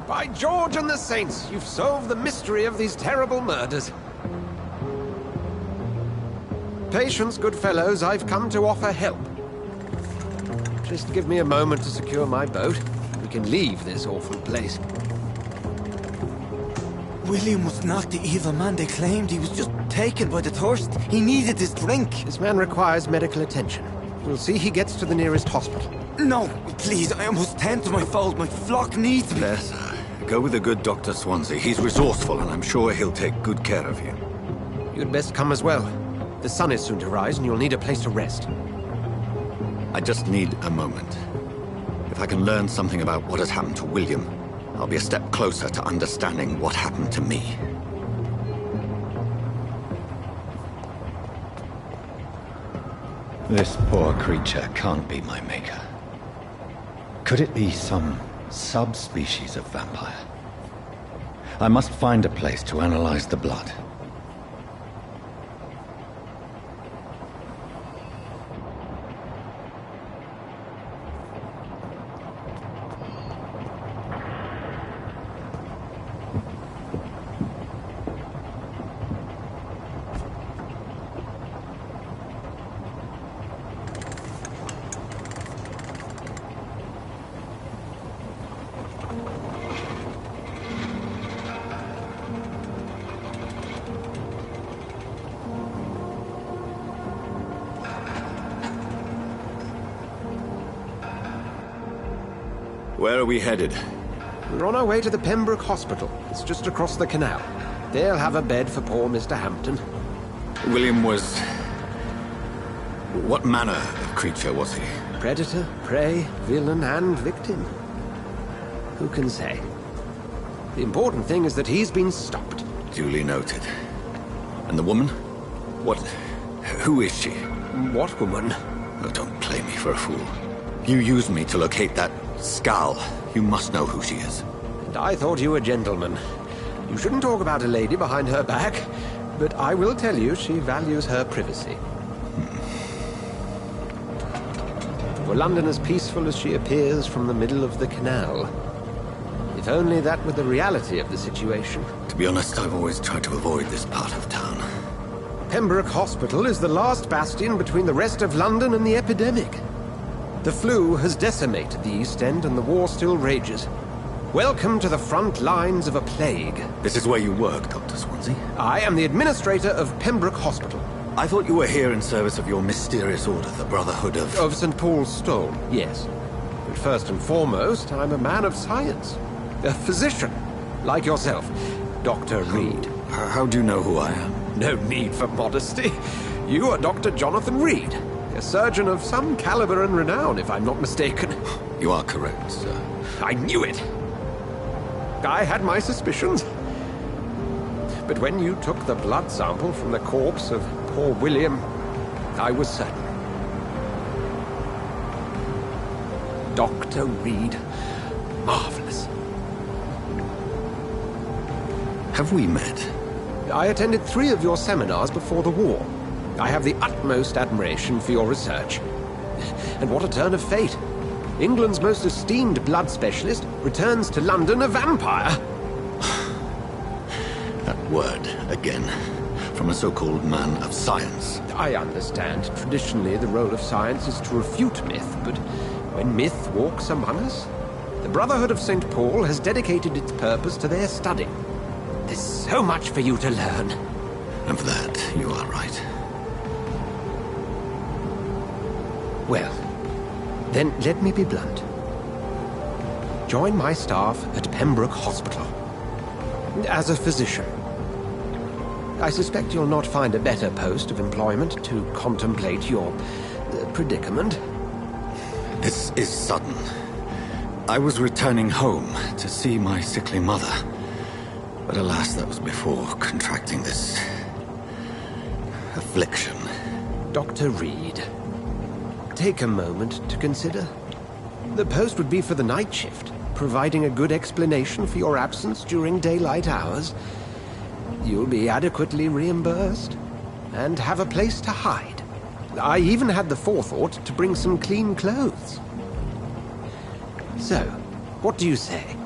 By George and the Saints, you've solved the mystery of these terrible murders. Patience, good fellows, I've come to offer help. Just give me a moment to secure my boat. We can leave this awful place. William was not the evil man they claimed. He was just taken by the thirst. He needed his drink. This man requires medical attention. We'll see he gets to the nearest hospital. No, please, I must tend to my fold. My flock needs me. There, sir. Go with the good Dr. Swansea. He's resourceful, and I'm sure he'll take good care of you. You'd best come as well. The sun is soon to rise, and you'll need a place to rest. I just need a moment. If I can learn something about what has happened to William, I'll be a step closer to understanding what happened to me. This poor creature can't be my maker. Could it be some subspecies of vampire? I must find a place to analyze the blood. Where are we headed? We're on our way to the Pembroke Hospital. It's just across the canal. They'll have a bed for poor Mr. Hampton. William was... what manner of creature was he? Predator, prey, villain, and victim. Who can say? The important thing is that he's been stopped. Duly noted. And the woman? What... who is she? What woman? Oh, don't play me for a fool. You used me to locate that Skal. You must know who she is. And I thought you a gentleman. You shouldn't talk about a lady behind her back, but I will tell you she values her privacy. for London as peaceful as she appears from the middle of the canal. If only that were the reality of the situation. To be honest, I've always tried to avoid this part of town. Pembroke Hospital is the last bastion between the rest of London and the epidemic. The flu has decimated the East End and the war still rages. Welcome to the front lines of a plague. This is where you work, Dr. Swansea? I am the administrator of Pembroke Hospital. I thought you were here in service of your mysterious order, the Brotherhood of... Of St. Paul's Stole, yes. But first and foremost, I'm a man of science. A physician, like yourself, Dr. Reed. How do you know who I am? No need for modesty. You are Dr. Jonathan Reed, a surgeon of some caliber and renown, if I'm not mistaken. You are correct, sir. I knew it! I had my suspicions. But when you took the blood sample from the corpse of poor William, I was certain. Dr. Reed. Marvelous. Have we met? I attended 3 of your seminars before the war. I have the utmost admiration for your research. And what a turn of fate. England's most esteemed blood specialist returns to London a vampire. That word, again, from a so-called man of science. I understand. Traditionally, the role of science is to refute myth, but when myth walks among us, the Brotherhood of St. Paul has dedicated its purpose to their study. There's so much for you to learn. And for that, you are right. Well, then let me be blunt. Join my staff at Pembroke Hospital. As a physician. I suspect you'll not find a better post of employment to contemplate your predicament. This is sudden. I was returning home to see my sickly mother. But alas, that was before contracting this... affliction. Dr. Reed, take a moment to consider. The post would be for the night shift, providing a good explanation for your absence during daylight hours. You'll be adequately reimbursed, and have a place to hide. I even had the forethought to bring some clean clothes. So, what do you say?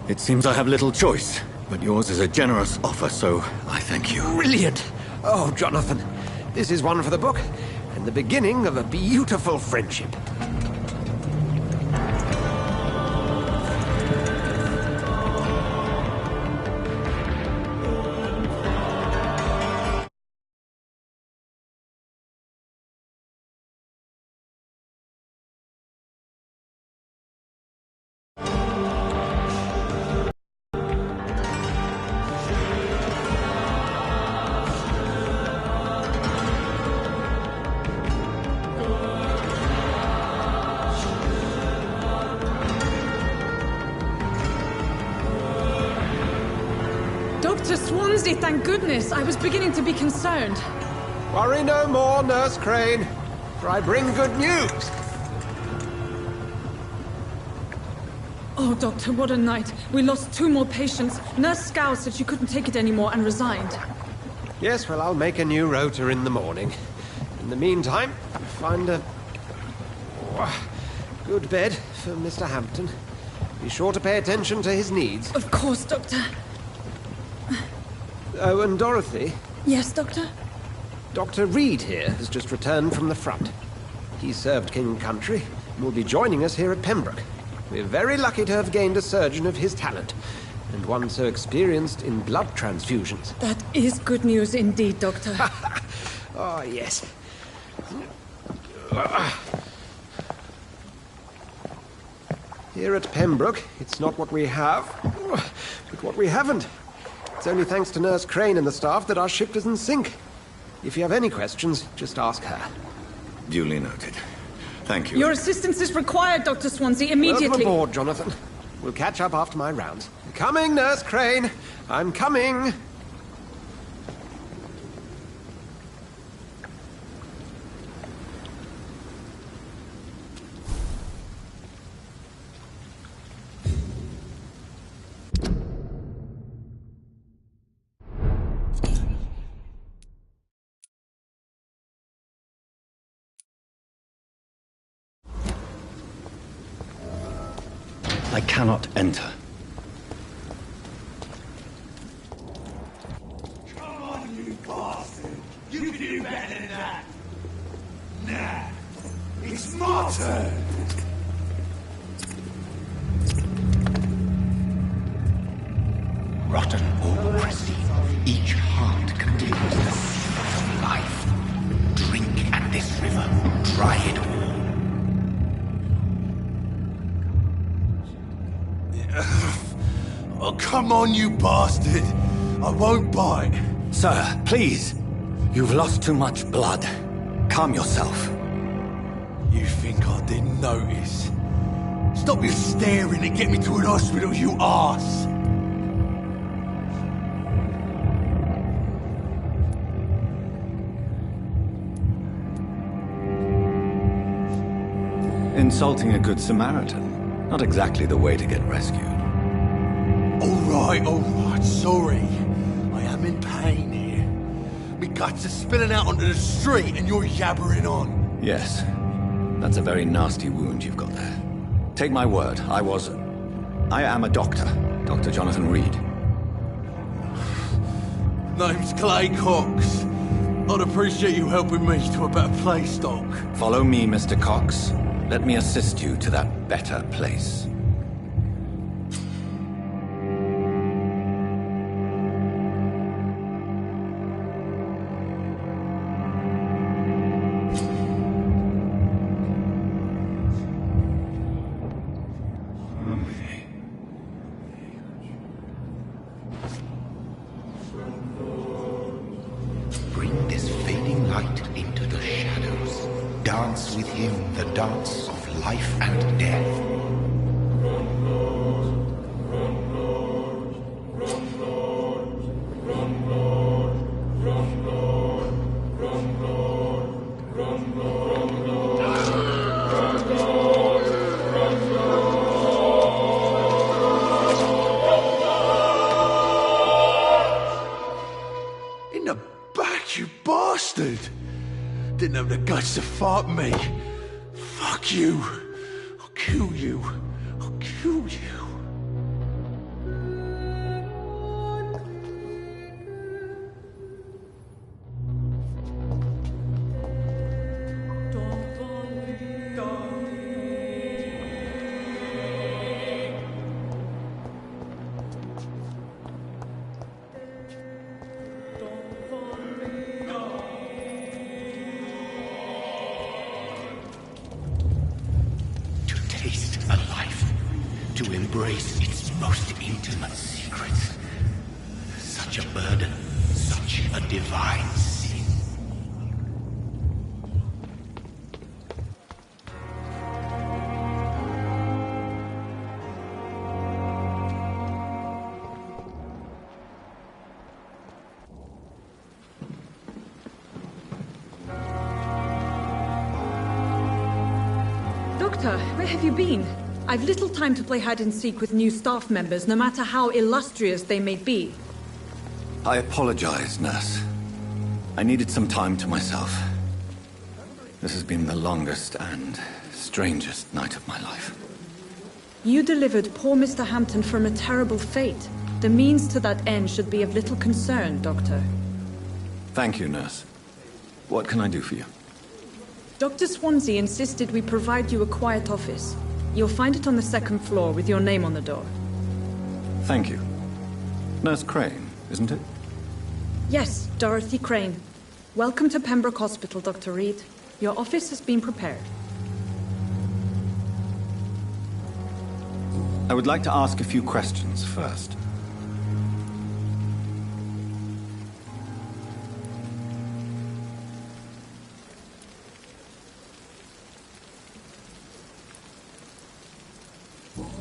It seems I have little choice, but yours is a generous offer, so I thank you. Brilliant! Oh, Jonathan, this is one for the book, and the beginning of a beautiful friendship. Dr. Swansea, thank goodness. I was beginning to be concerned. Worry no more, Nurse Crane, for I bring good news. Oh, Doctor, what a night. We lost 2 more patients. Nurse Scow said she couldn't take it anymore and resigned. Yes, well, I'll make a new rota in the morning. In the meantime, find a good bed for Mr. Hampton. Be sure to pay attention to his needs. Of course, Doctor. Oh, and Dorothy? Yes, Doctor? Dr. Reed here has just returned from the front. He served King and Country and will be joining us here at Pembroke. We're very lucky to have gained a surgeon of his talent, and one so experienced in blood transfusions. That is good news indeed, Doctor. Oh, yes. Here at Pembroke, it's not what we have, but what we haven't. It's only thanks to Nurse Crane and the staff that our ship doesn't sink. If you have any questions, just ask her. Duly noted. Thank you. Your assistance is required, Dr. Swansea, immediately. Welcome aboard, Jonathan. We'll catch up after my rounds. Coming, Nurse Crane. I'm coming. cannot enter. Come on, you bastard! You can do better than that! Nah, it's my turn! Rotten or pristine, each heart contains the secret of life. Drink at this river, try it all. Oh, come on, you bastard! I won't bite. Sir, please. You've lost too much blood. Calm yourself. You think I didn't notice? Stop your staring and get me to an hospital, you arse! Insulting a good Samaritan. Not exactly the way to get rescued. All right, sorry. I am in pain here. My guts are spilling out onto the street and you're yabbering on. Yes. That's a very nasty wound you've got there. Take my word, I am a doctor. Dr. Jonathan Reed. Name's Clay Cox. I'd appreciate you helping me to a better place, Doc. Follow me, Mr. Cox. Let me assist you to that better place. Bring this fading light into the shadows. Dance with him the dance of life and death. In the back, you bastard! Didn't have the guts to fight me. Fuck you. I'll kill you. I'll kill you. Taste a life, to embrace its most intimate secrets. Such a burden, such a divine sin. Doctor, where have you been? I've little time to play hide and seek with new staff members, no matter how illustrious they may be. I apologize, nurse. I needed some time to myself. This has been the longest and strangest night of my life. You delivered poor Mr. Hampton from a terrible fate. The means to that end should be of little concern, Doctor. Thank you, nurse. What can I do for you? Dr. Swansea insisted we provide you a quiet office. You'll find it on the second floor with your name on the door. Thank you. Nurse Crane, isn't it? Yes, Dorothy Crane. Welcome to Pembroke Hospital, Dr. Reed. Your office has been prepared. I would like to ask a few questions first.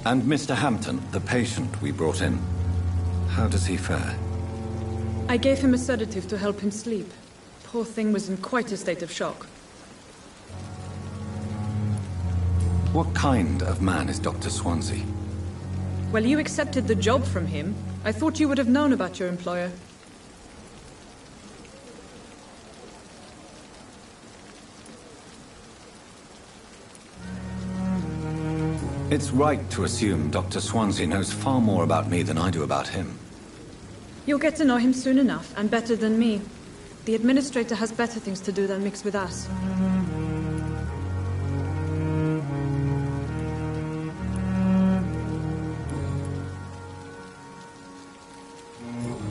And Mr. Hampton, the patient we brought in, how does he fare? I gave him a sedative to help him sleep. Poor thing was in quite a state of shock. What kind of man is Dr. Swansea? Well, you accepted the job from him. I thought you would have known about your employer. It's right to assume Dr. Swansea knows far more about me than I do about him. You'll get to know him soon enough, and better than me. The Administrator has better things to do than mix with us.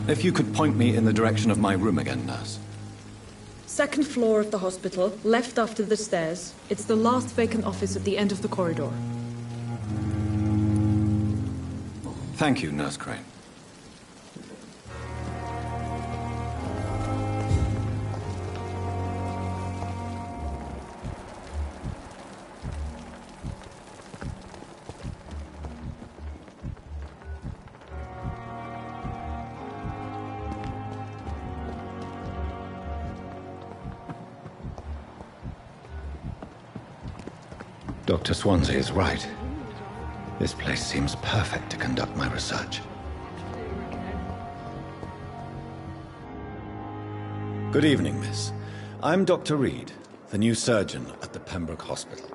If you could point me in the direction of my room again, nurse. Second floor of the hospital, left after the stairs. It's the last vacant office at the end of the corridor. Thank you, Nurse Crane. Dr. Swansea is right. This place seems perfect to conduct my research. Good evening, miss. I'm Dr. Reed, the new surgeon at the Pembroke Hospital.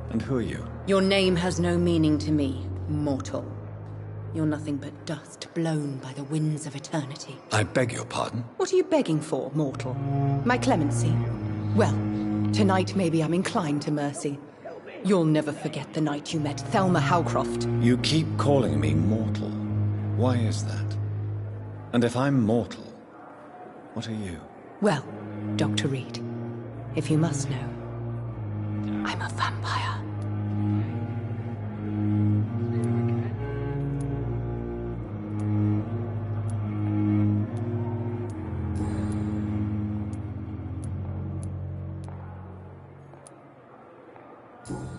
And who are you? Your name has no meaning to me, mortal. You're nothing but dust blown by the winds of eternity. I beg your pardon? What are you begging for, mortal? My clemency? Well, tonight maybe I'm inclined to mercy. You'll never forget the night you met Thelma Howcroft. You keep calling me mortal. Why is that? And if I'm mortal, what are you? Well, Dr. Reed, if you must know, I'm a vampire.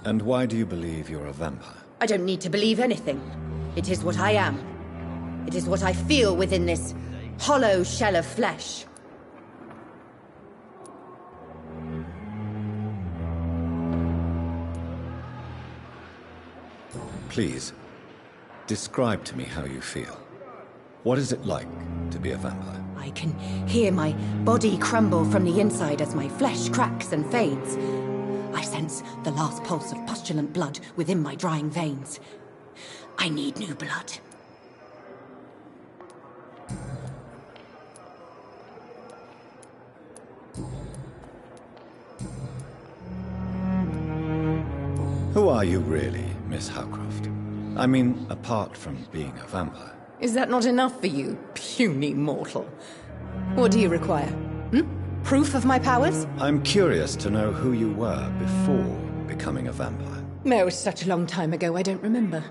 And why do you believe you're a vampire? I don't need to believe anything. It is what I am. It is what I feel within this hollow shell of flesh. Please, describe to me how you feel. What is it like to be a vampire? I can hear my body crumble from the inside as my flesh cracks and fades. I sense the last pulse of pustulant blood within my drying veins. I need new blood. Who are you really, Miss Howcroft? I mean, apart from being a vampire. Is that not enough for you, puny mortal? What do you require? Proof of my powers? I'm curious to know who you were before becoming a vampire. No, it was such a long time ago, I don't remember.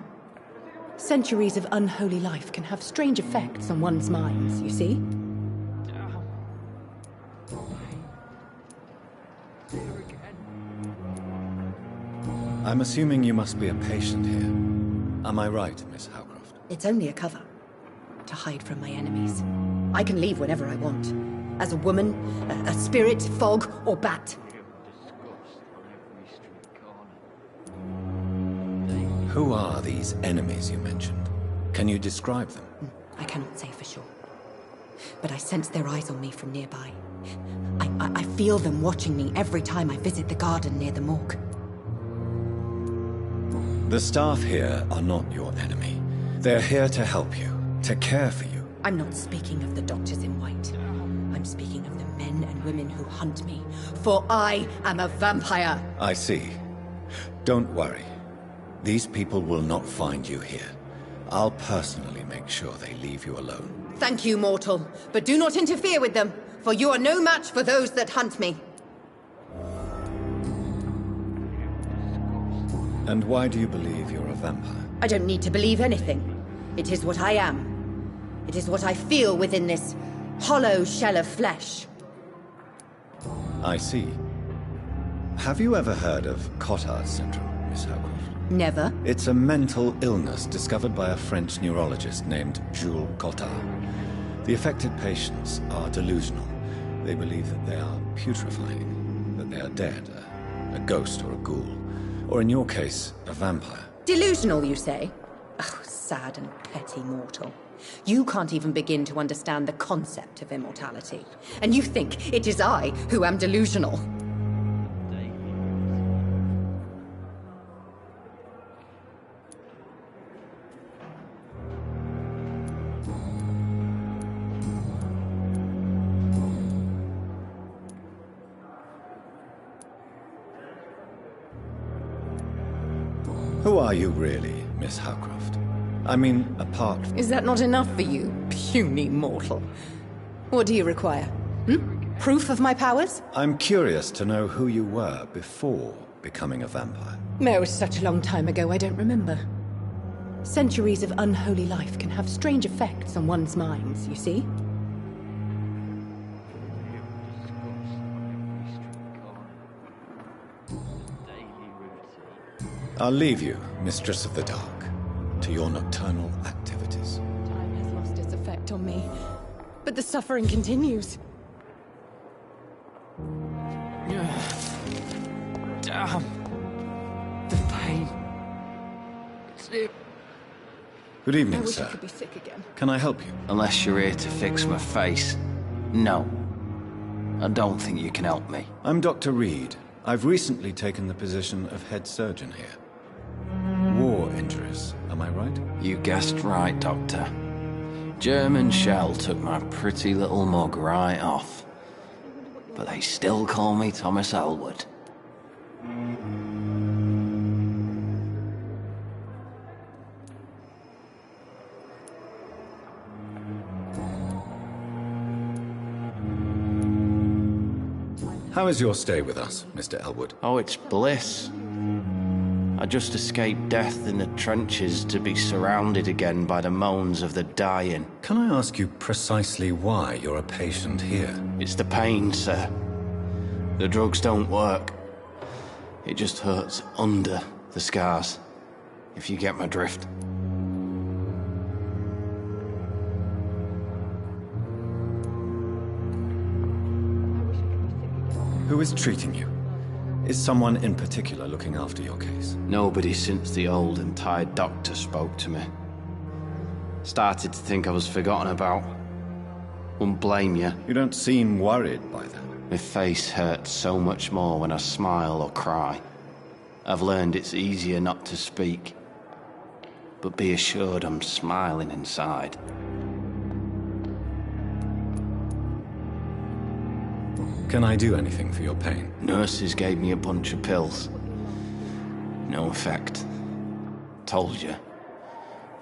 Centuries of unholy life can have strange effects on one's minds, you see? I'm assuming you must be a patient here. Am I right, Miss Howcroft? It's only a cover. To hide from my enemies. I can leave whenever I want. As a woman, a spirit, fog, or bat. Who are these enemies you mentioned? Can you describe them? I cannot say for sure. But I sense their eyes on me from nearby. I feel them watching me every time I visit the garden near the morgue. The staff here are not your enemy. They're here to help you, to care for you. I'm not speaking of the doctors in white. I'm speaking of the men and women who hunt me, for I am a vampire. I see. Don't worry. These people will not find you here. I'll personally make sure they leave you alone. Thank you, mortal, but do not interfere with them, for you are no match for those that hunt me. And why do you believe you're a vampire? I don't need to believe anything. It is what I am. It is what I feel within this hollow shell of flesh. I see. Have you ever heard of Cotard syndrome, Miss Howcroft? Never. It's a mental illness discovered by a French neurologist named Jules Cotard. The affected patients are delusional. They believe that they are putrefying, that they are dead, a ghost or a ghoul, or in your case, a vampire. Delusional, you say? Oh, sad and petty mortal. You can't even begin to understand the concept of immortality. And you think it is I who am delusional. Who are you really, Miss Howcroft? I mean, apart from... Is that not enough for you, puny mortal? What do you require? Proof of my powers? I'm curious to know who you were before becoming a vampire. It was such a long time ago, I don't remember. Centuries of unholy life can have strange effects on one's minds, you see? I'll leave you, Mistress of the Dark, to your nocturnal activities. Time has lost its effect on me, but the suffering continues. Damn. The pain. It's it. Good evening, I wish sir. I could be sick again. Can I help you? Unless you're here to fix my face. No. I don't think you can help me. I'm Dr. Reed. I've recently taken the position of head surgeon here. War injuries, am I right? You guessed right, Doctor. German shell took my pretty little mug right off. But they still call me Thomas Elwood. How is your stay with us, Mr. Elwood? Oh, it's bliss. I just escaped death in the trenches to be surrounded again by the moans of the dying. Can I ask you precisely why you're a patient here? It's the pain, sir. The drugs don't work. It just hurts under the scars, if you get my drift. Who is treating you? Is someone in particular looking after your case? Nobody since the old and tired doctor spoke to me. Started to think I was forgotten about. Wouldn't blame you. You don't seem worried by that. My face hurts so much more when I smile or cry. I've learned it's easier not to speak. But be assured I'm smiling inside. Can I do anything for your pain? Nurses gave me a bunch of pills. No effect. Told you.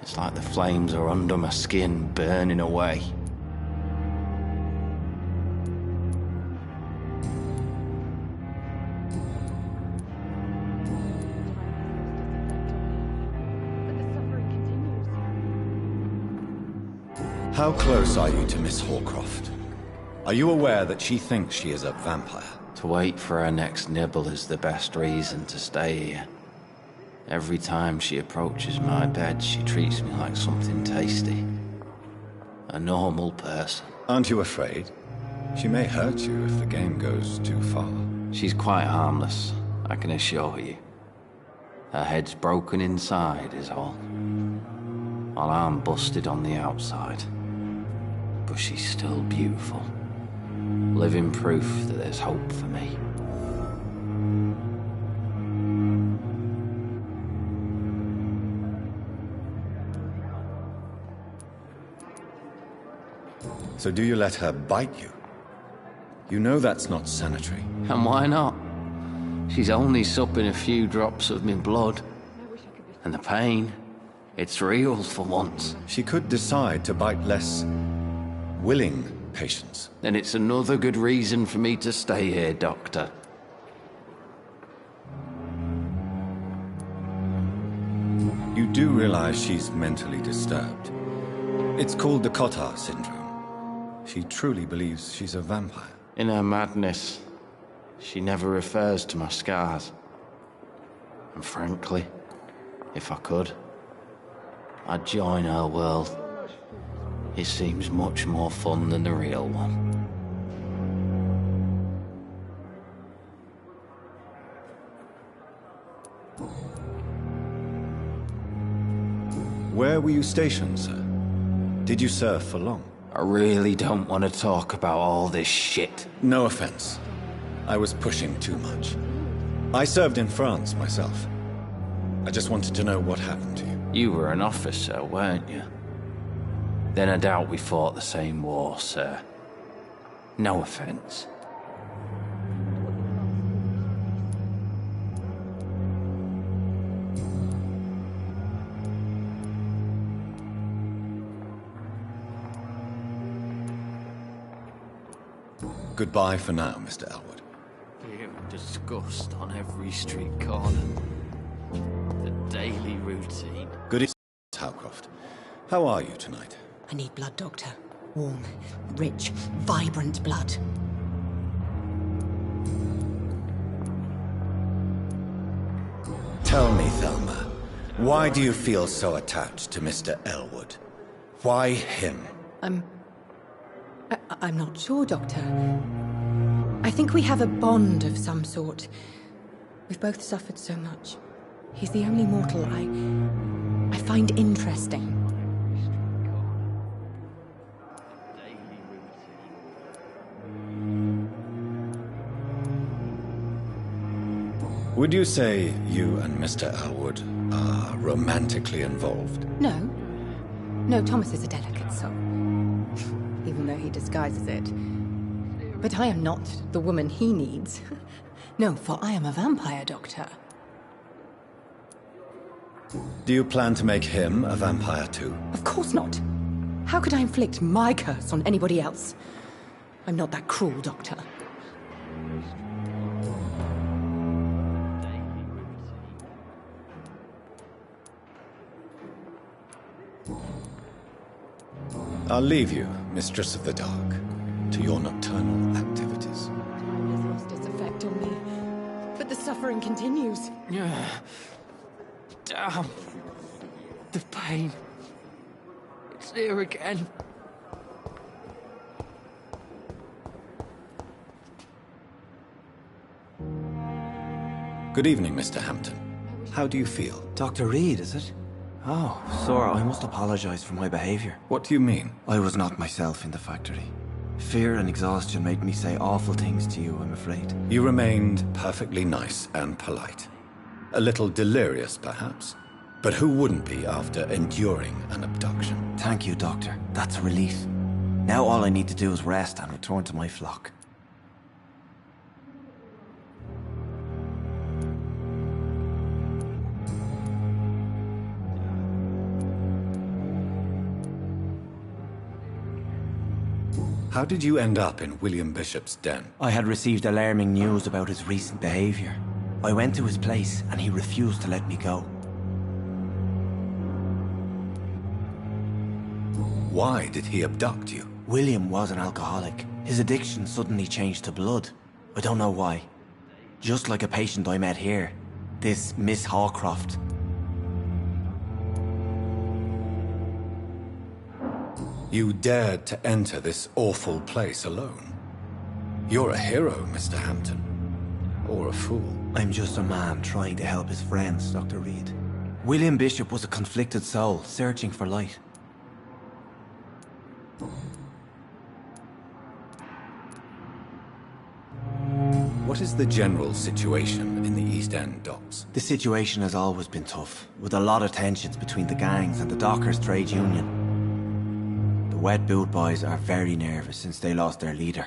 It's like the flames are under my skin, burning away. How close are you to Miss Hawcroft? Are you aware that she thinks she is a vampire? To wait for her next nibble is the best reason to stay here. Every time she approaches my bed, she treats me like something tasty. A normal person. Aren't you afraid? She may hurt you if the game goes too far. She's quite harmless, I can assure you. Her head's broken inside is all. While I'm busted on the outside. But she's still beautiful. Living proof that there's hope for me. So do you let her bite you? You know that's not sanitary. And why not? She's only supping a few drops of me blood. And the pain, it's real for once. She could decide to bite less willing patients. Then it's another good reason for me to stay here, Doctor. You do realize she's mentally disturbed. It's called the Cotard syndrome. She truly believes she's a vampire. In her madness, she never refers to my scars. And frankly, if I could, I'd join her world. It seems much more fun than the real one. Where were you stationed, sir? Did you serve for long? I really don't want to talk about all this shit. No offense. I was pushing too much. I served in France myself. I just wanted to know what happened to you. You were an officer, weren't you? Then I doubt we fought the same war, sir. No offense. Goodbye for now, Mr. Elwood. Fear and disgust on every street corner. The daily routine. Good evening, Miss Howcroft. How are you tonight? I need blood, Doctor. Warm, rich, vibrant blood. Tell me, Thelma, why do you feel so attached to Mr. Elwood? Why him? I'm not sure, Doctor. I think we have a bond of some sort. We've both suffered so much. He's the only mortal I find interesting. Would you say you and Mr. Elwood are romantically involved? No. No, Thomas is a delicate soul. Even though he disguises it. But I am not the woman he needs. No, for I am a vampire, Doctor. Do you plan to make him a vampire too? Of course not. How could I inflict my curse on anybody else? I'm not that cruel, Doctor. I'll leave you, Mistress of the Dark, to your nocturnal activities. Time has lost its effect on me, but the suffering continues. Damn. The pain. It's here again. Good evening, Mr. Hampton. How do you feel? Dr. Reed, is it? Oh, sir, I must apologize for my behavior. What do you mean? I was not myself in the factory. Fear and exhaustion made me say awful things to you, I'm afraid. You remained perfectly nice and polite. A little delirious, perhaps. But who wouldn't be after enduring an abduction? Thank you, Doctor. That's a relief. Now all I need to do is rest and return to my flock. How did you end up in William Bishop's den? I had received alarming news about his recent behavior. I went to his place and he refused to let me go. Why did he abduct you? William was an alcoholic. His addiction suddenly changed to blood. I don't know why. Just like a patient I met here. This Miss Hawcroft. You dared to enter this awful place alone. You're a hero, Mr. Hampton. Or a fool. I'm just a man trying to help his friends, Dr. Reed. William Bishop was a conflicted soul, searching for light. What is the general situation in the East End docks? The situation has always been tough, with a lot of tensions between the gangs and the dockers' trade union. The Wet Boot Boys are very nervous since they lost their leader.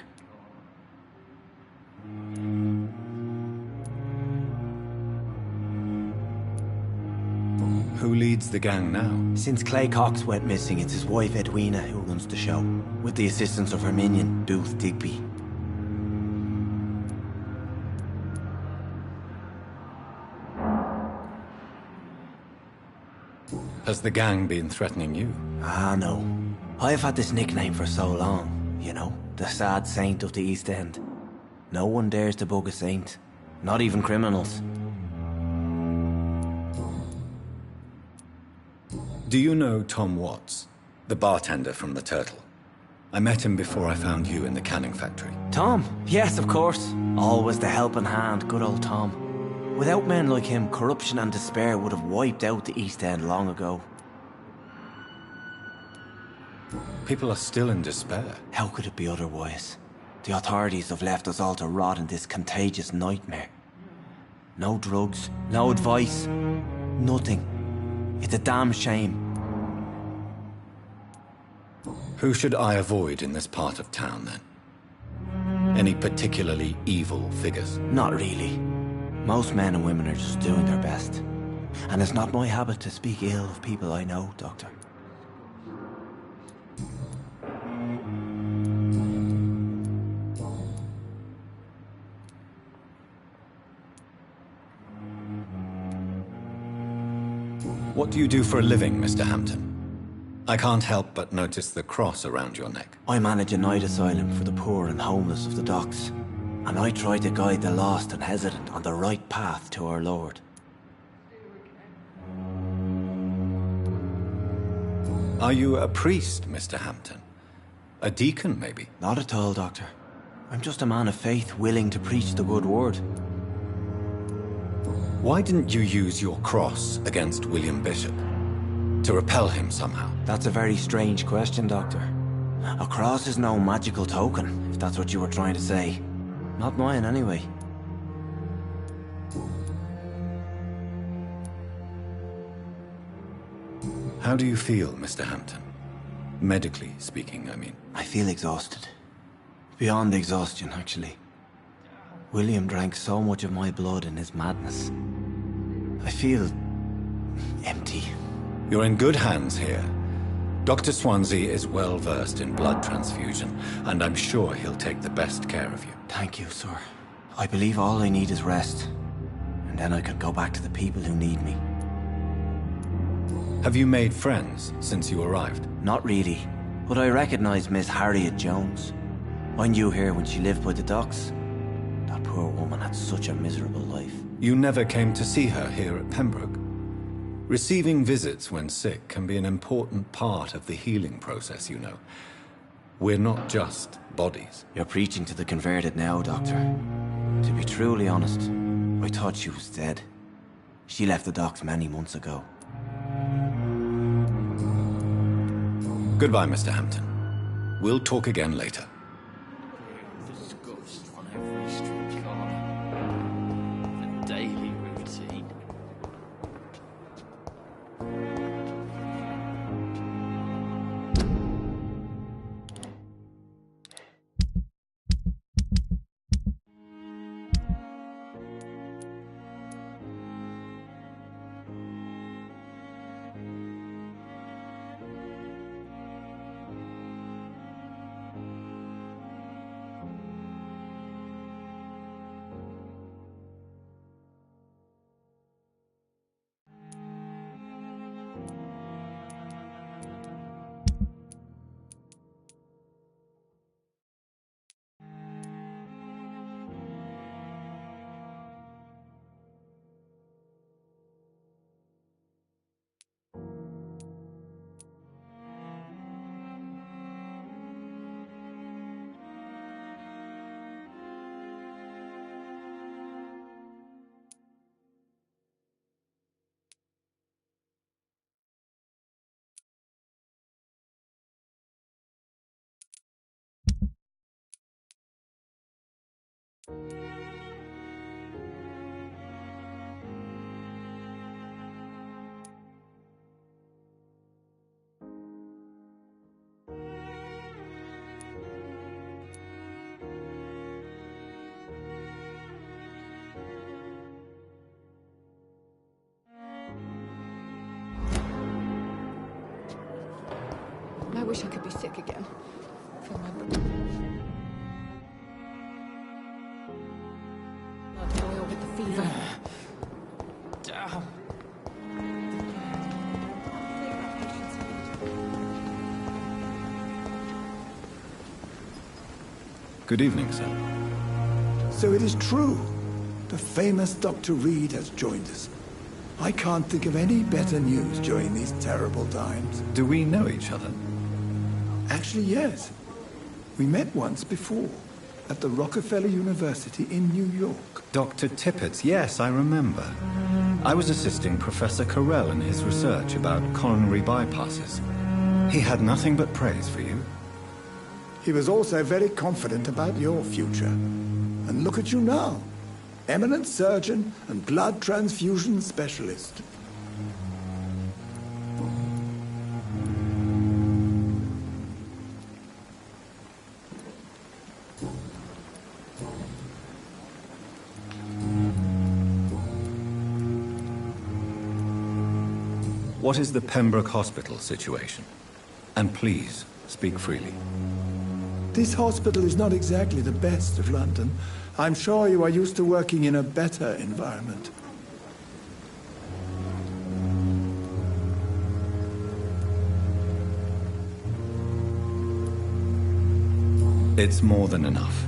Who leads the gang now? Since Clay Cox went missing, it's his wife Edwina who runs the show, with the assistance of her minion, Dooth Digby. Has the gang been threatening you? Ah, no. I've had this nickname for so long, you know, the sad saint of the East End. No one dares to bug a saint, not even criminals. Do you know Tom Watts, the bartender from the Turtle? I met him before I found you in the canning factory. Tom? Yes, of course. Always the helping hand, good old Tom. Without men like him, corruption and despair would have wiped out the East End long ago. People are still in despair. How could it be otherwise? The authorities have left us all to rot in this contagious nightmare. No drugs, no advice, nothing. It's a damn shame. Who should I avoid in this part of town, then? Any particularly evil figures? Not really. Most men and women are just doing their best. And it's not my habit to speak ill of people I know, Doctor. What do you do for a living, Mr. Hampton? I can't help but notice the cross around your neck. I manage a night asylum for the poor and homeless of the docks, and I try to guide the lost and hesitant on the right path to our Lord. Are you a priest, Mr. Hampton? A deacon, maybe? Not at all, Doctor. I'm just a man of faith willing to preach the good word. Why didn't you use your cross against William Bishop? To repel him somehow? That's a very strange question, Doctor. A cross is no magical token, if that's what you were trying to say. Not mine, anyway. How do you feel, Mr. Hampton? Medically speaking, I mean. I feel exhausted. Beyond exhaustion, actually. William drank so much of my blood in his madness. I feel empty. You're in good hands here. Dr. Swansea is well versed in blood transfusion, and I'm sure he'll take the best care of you. Thank you, sir. I believe all I need is rest, and then I can go back to the people who need me. Have you made friends since you arrived? Not really, but I recognize Miss Harriet Jones. I knew her when she lived by the docks. That poor woman had such a miserable life. You never came to see her here at Pembroke? Receiving visits when sick can be an important part of the healing process, you know. We're not just bodies. You're preaching to the converted now, Doctor. To be truly honest, I thought she was dead. She left the docks many months ago. Goodbye, Mr. Hampton. We'll talk again later. Disgust on every street corner. A daily routine. I wish I could be sick again. Feel my blood boil with the fever. Damn. Good evening, sir. So it is true. The famous Dr. Reed has joined us. I can't think of any better news during these terrible times. Do we know each other? Actually, yes. We met once before, at the Rockefeller University in New York. Dr. Tippett's, yes, I remember. I was assisting Professor Carell in his research about coronary bypasses. He had nothing but praise for you. He was also very confident about your future. And look at you now. Eminent surgeon and blood transfusion specialist. What is the Pembroke Hospital situation? And please, speak freely. This hospital is not exactly the best of London. I'm sure you are used to working in a better environment. It's more than enough.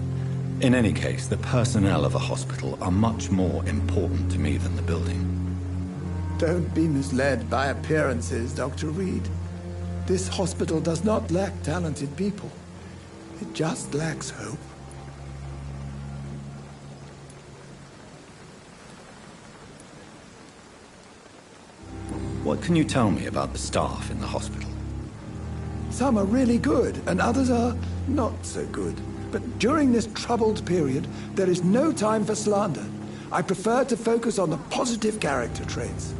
In any case, the personnel of a hospital are much more important to me than the building. Don't be misled by appearances, Dr. Reed. This hospital does not lack talented people. It just lacks hope. What can you tell me about the staff in the hospital? Some are really good, and others are not so good. But during this troubled period, there is no time for slander. I prefer to focus on the positive character traits.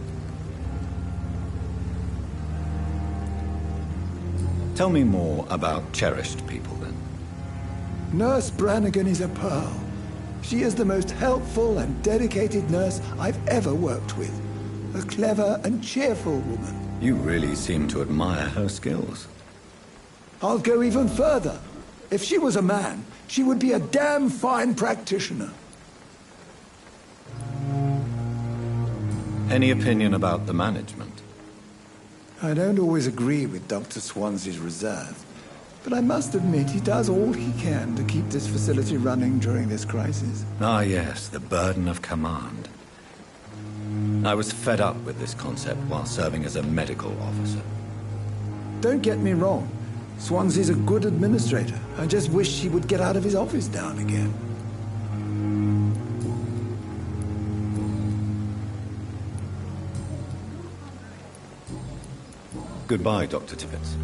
Tell me more about cherished people, then. Nurse Brannigan is a pearl. She is the most helpful and dedicated nurse I've ever worked with. A clever and cheerful woman. You really seem to admire her skills. I'll go even further. If she was a man, she would be a damn fine practitioner. Any opinion about the management? I don't always agree with Dr. Swansea's reserve, but I must admit he does all he can to keep this facility running during this crisis. Ah, yes, the burden of command. I was fed up with this concept while serving as a medical officer. Don't get me wrong. Swansea's a good administrator. I just wish he would get out of his office now and again. Goodbye, Dr. Tibbets.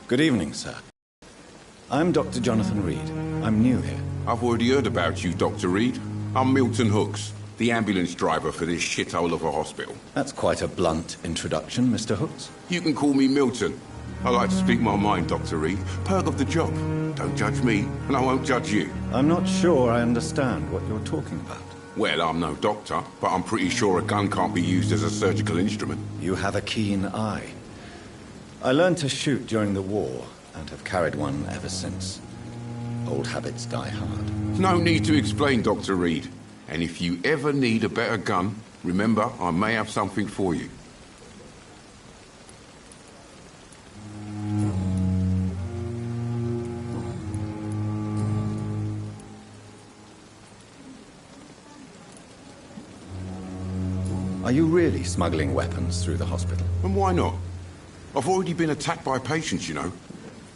Good evening, sir. I'm Dr. Jonathan Reed. I'm new here. I've already heard about you, Dr. Reed. I'm Milton Hooks, the ambulance driver for this shithole of a hospital. That's quite a blunt introduction, Mr. Hooks. You can call me Milton. I like to speak my mind, Dr. Reed. Perk of the job. Don't judge me, and I won't judge you. I'm not sure I understand what you're talking about. Well, I'm no doctor, but I'm pretty sure a gun can't be used as a surgical instrument. You have a keen eye. I learned to shoot during the war, and have carried one ever since. Old habits die hard. No need to explain, Dr. Reed. And if you ever need a better gun, remember, I may have something for you. Are you really smuggling weapons through the hospital? And why not? I've already been attacked by patients, you know.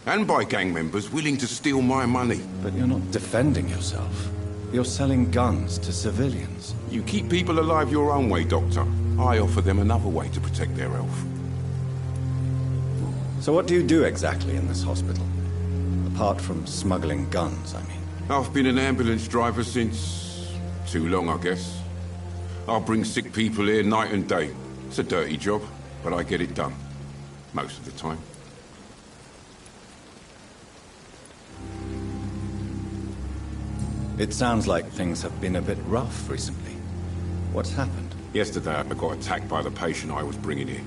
And by gang members willing to steal my money. But you're not defending yourself. You're selling guns to civilians. You keep people alive your own way, Doctor. I offer them another way to protect their health. So what do you do exactly in this hospital? Apart from smuggling guns, I mean. I've been an ambulance driver since... too long, I guess. I bring sick people here night and day. It's a dirty job, but I get it done. Most of the time. It sounds like things have been a bit rough recently. What's happened? Yesterday, I got attacked by the patient I was bringing in.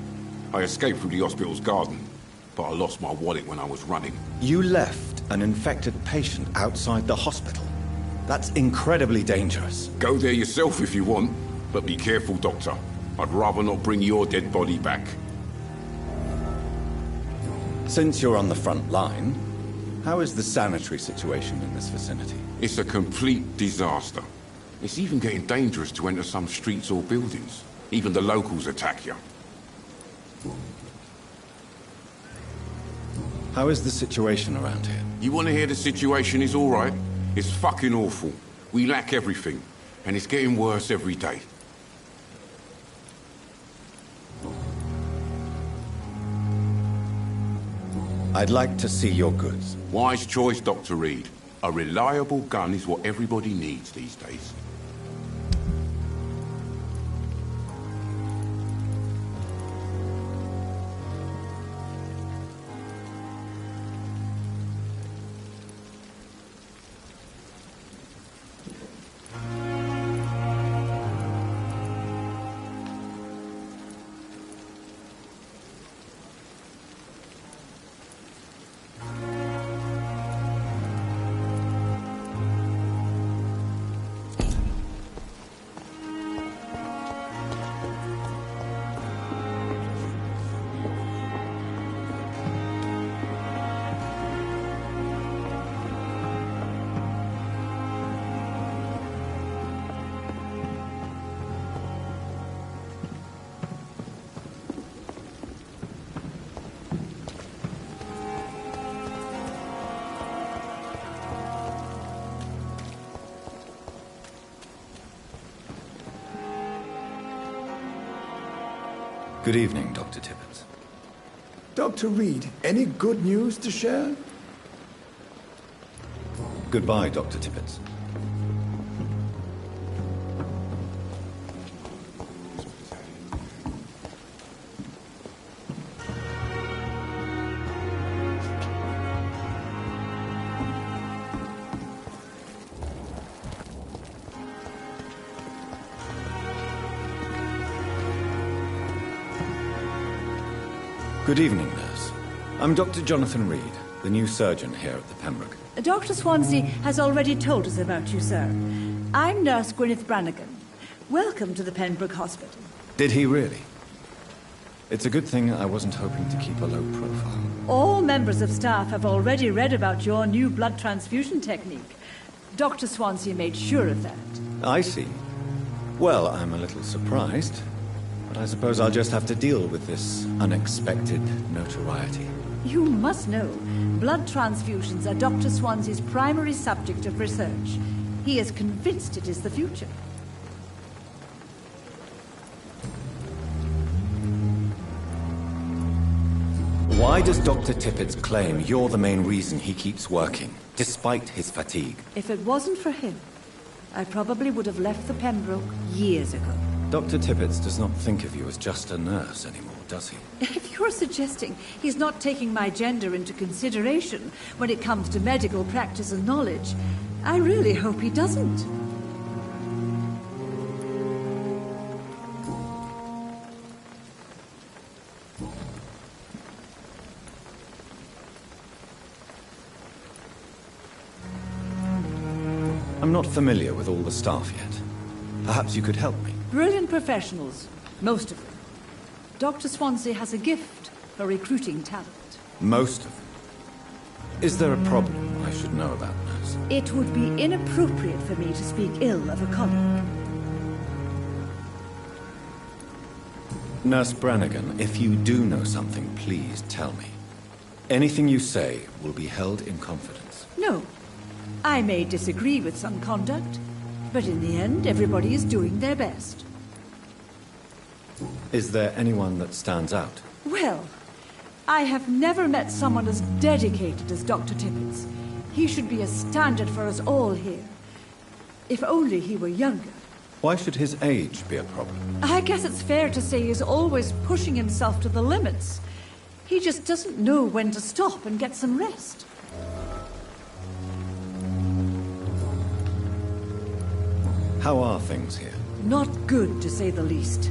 I escaped through the hospital's garden, but I lost my wallet when I was running. You left an infected patient outside the hospital? That's incredibly dangerous. Go there yourself if you want, but be careful, Doctor. I'd rather not bring your dead body back. Since you're on the front line, how is the sanitary situation in this vicinity? It's a complete disaster. It's even getting dangerous to enter some streets or buildings. Even the locals attack you. How is the situation around here? You want to hear the situation is all right? It's fucking awful. We lack everything, and it's getting worse every day. I'd like to see your goods. Wise choice, Dr. Reed. A reliable gun is what everybody needs these days. Good evening, Dr. Tippett. Dr. Reed, any good news to share? Goodbye, Dr. Tippett. Good evening, nurse. I'm Dr. Jonathan Reed, the new surgeon here at the Pembroke. Dr. Swansea has already told us about you, sir. I'm Nurse Gwyneth Brannigan. Welcome to the Pembroke Hospital. Did he really? It's a good thing I wasn't hoping to keep a low profile. All members of staff have already read about your new blood transfusion technique. Dr. Swansea made sure of that. I see. Well, I'm a little surprised. But I suppose I'll just have to deal with this unexpected notoriety. You must know, blood transfusions are Dr. Swansea's primary subject of research. He is convinced it is the future. Why does Dr. Tippett claim you're the main reason he keeps working, despite his fatigue? If it wasn't for him, I probably would have left the Pembroke years ago. Dr. Tippett does not think of you as just a nurse anymore, does he? If you're suggesting he's not taking my gender into consideration when it comes to medical practice and knowledge, I really hope he doesn't. I'm not familiar with all the staff yet. Perhaps you could help me. Brilliant professionals, most of them. Dr. Swansea has a gift for recruiting talent. Most of them? Is there a problem I should know about, nurse? It would be inappropriate for me to speak ill of a colleague. Nurse Brannigan, if you do know something, please tell me. Anything you say will be held in confidence. No. I may disagree with some conduct, but in the end, everybody is doing their best. Is there anyone that stands out? Well, I have never met someone as dedicated as Dr. Tippett. He should be a standard for us all here. If only he were younger. Why should his age be a problem? I guess it's fair to say he's always pushing himself to the limits. He just doesn't know when to stop and get some rest. How are things here? Not good, to say the least.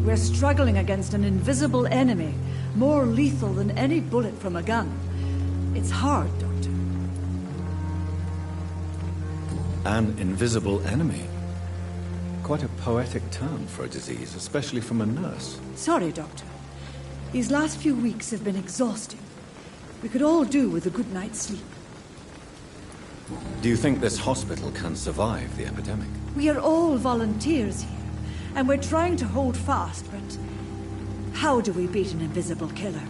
We're struggling against an invisible enemy, more lethal than any bullet from a gun. It's hard, Doctor. An invisible enemy? Quite a poetic term for a disease, especially from a nurse. Sorry, Doctor. These last few weeks have been exhausting. We could all do with a good night's sleep. Do you think this hospital can survive the epidemic? We are all volunteers here, and we're trying to hold fast, but how do we beat an invisible killer?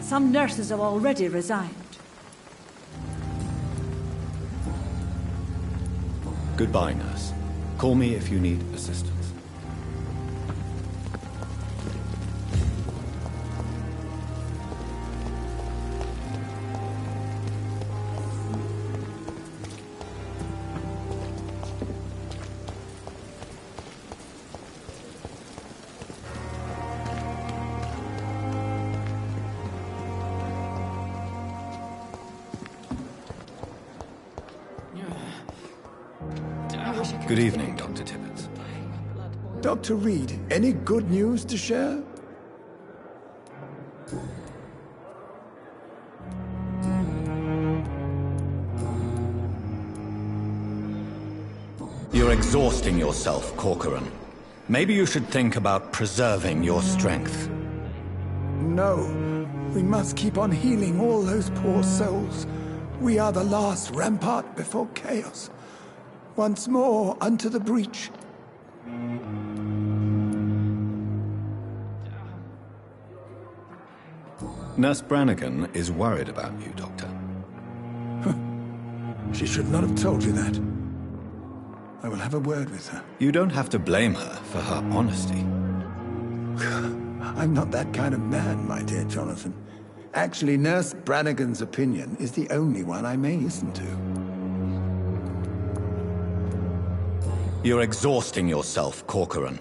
Some nurses have already resigned. Goodbye, nurse. Call me if you need assistance. Good evening, Dr. Tibbets. Dr. Reed, any good news to share? You're exhausting yourself, Corcoran. Maybe you should think about preserving your strength. No. We must keep on healing all those poor souls. We are the last rampart before chaos. Once more, unto the breach. Nurse Brannigan is worried about you, Doctor. She should not have told you that. I will have a word with her. You don't have to blame her for her honesty. I'm not that kind of man, my dear Jonathan. Actually, Nurse Brannigan's opinion is the only one I may listen to. You're exhausting yourself, Corcoran.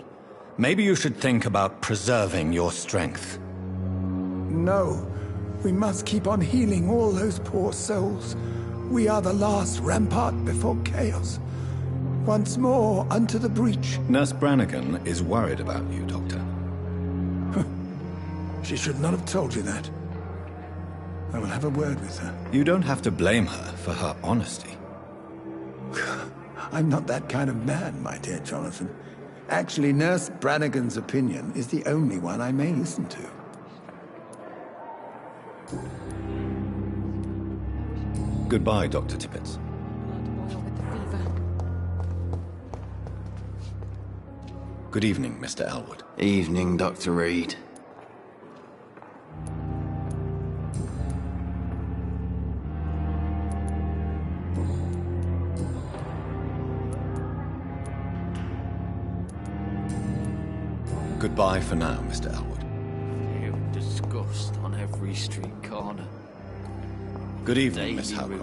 Maybe you should think about preserving your strength. No. We must keep on healing all those poor souls. We are the last rampart before chaos. Once more, unto the breach. Nurse Brannigan is worried about you, Doctor. She should not have told you that. I will have a word with her. You don't have to blame her for her honesty. I'm not that kind of man, my dear Jonathan. Actually, Nurse Brannigan's opinion is the only one I may listen to. Goodbye, Dr. Tibbets. Good evening, Mr. Elwood. Evening, Dr. Reed. Goodbye for now, Mr. Elwood. You disgust on every street corner. Good evening, Miss Howard.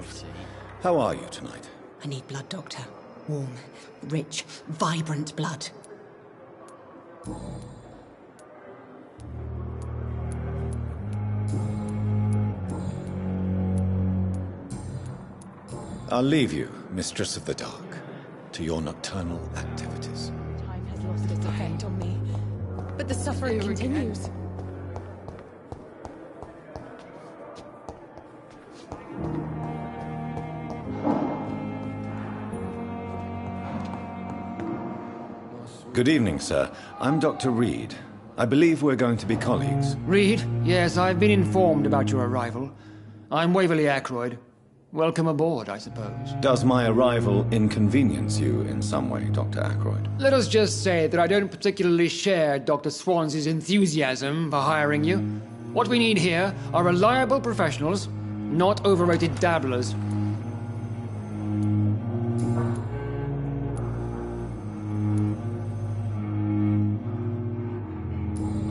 How are you tonight? I need blood, Doctor. Warm, rich, vibrant blood. I'll leave you, Mistress of the Dark, to your nocturnal activities. Time has lost its effect on me, but the suffering continues. Good evening, sir. I'm Dr. Reed. I believe we're going to be colleagues. Reed? Yes, I've been informed about your arrival. I'm Waverly Ackroyd. Welcome aboard, I suppose. Does my arrival inconvenience you in some way, Dr. Ackroyd? Let us just say that I don't particularly share Dr. Swans's enthusiasm for hiring you. What we need here are reliable professionals, not overrated dabblers.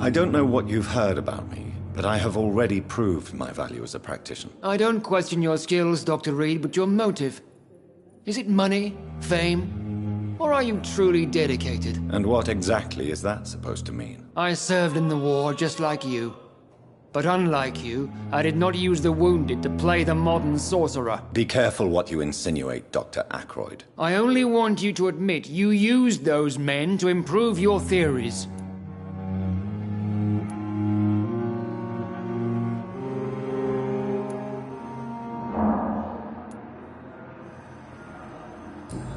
I don't know what you've heard about me, But I have already proved my value as a practitioner. I don't question your skills, Dr. Reed, but your motive. Is it money, fame, or are you truly dedicated? And what exactly is that supposed to mean? I served in the war just like you. But unlike you, I did not use the wounded to play the modern sorcerer. Be careful what you insinuate, Dr. Ackroyd. I only want you to admit you used those men to improve your theories.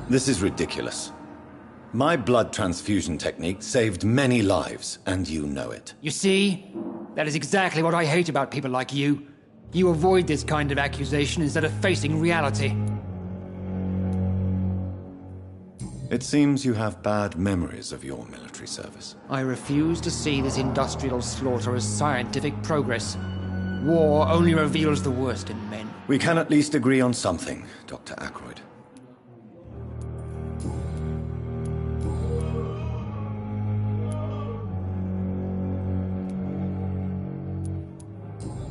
This is ridiculous. My blood transfusion technique saved many lives, and you know it. You see? That is exactly what I hate about people like you. You avoid this kind of accusation instead of facing reality. It seems you have bad memories of your military service. I refuse to see this industrial slaughter as scientific progress. War only reveals the worst in men. We can at least agree on something, Dr. Ackroyd.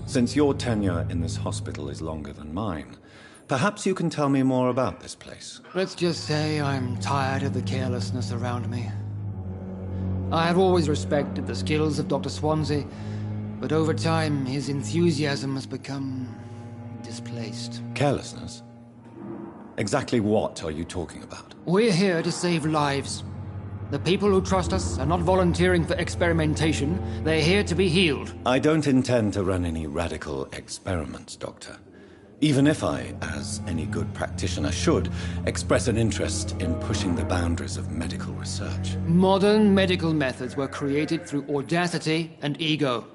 Since your tenure in this hospital is longer than mine, perhaps you can tell me more about this place. Let's just say I'm tired of the carelessness around me. I have always respected the skills of Dr. Swansea, but over time his enthusiasm has become displaced. Carelessness? Exactly what are you talking about? We're here to save lives. The people who trust us are not volunteering for experimentation. They're here to be healed. I don't intend to run any radical experiments, Doctor. Even if I, as any good practitioner should, express an interest in pushing the boundaries of medical research. Modern medical methods were created through audacity and ego.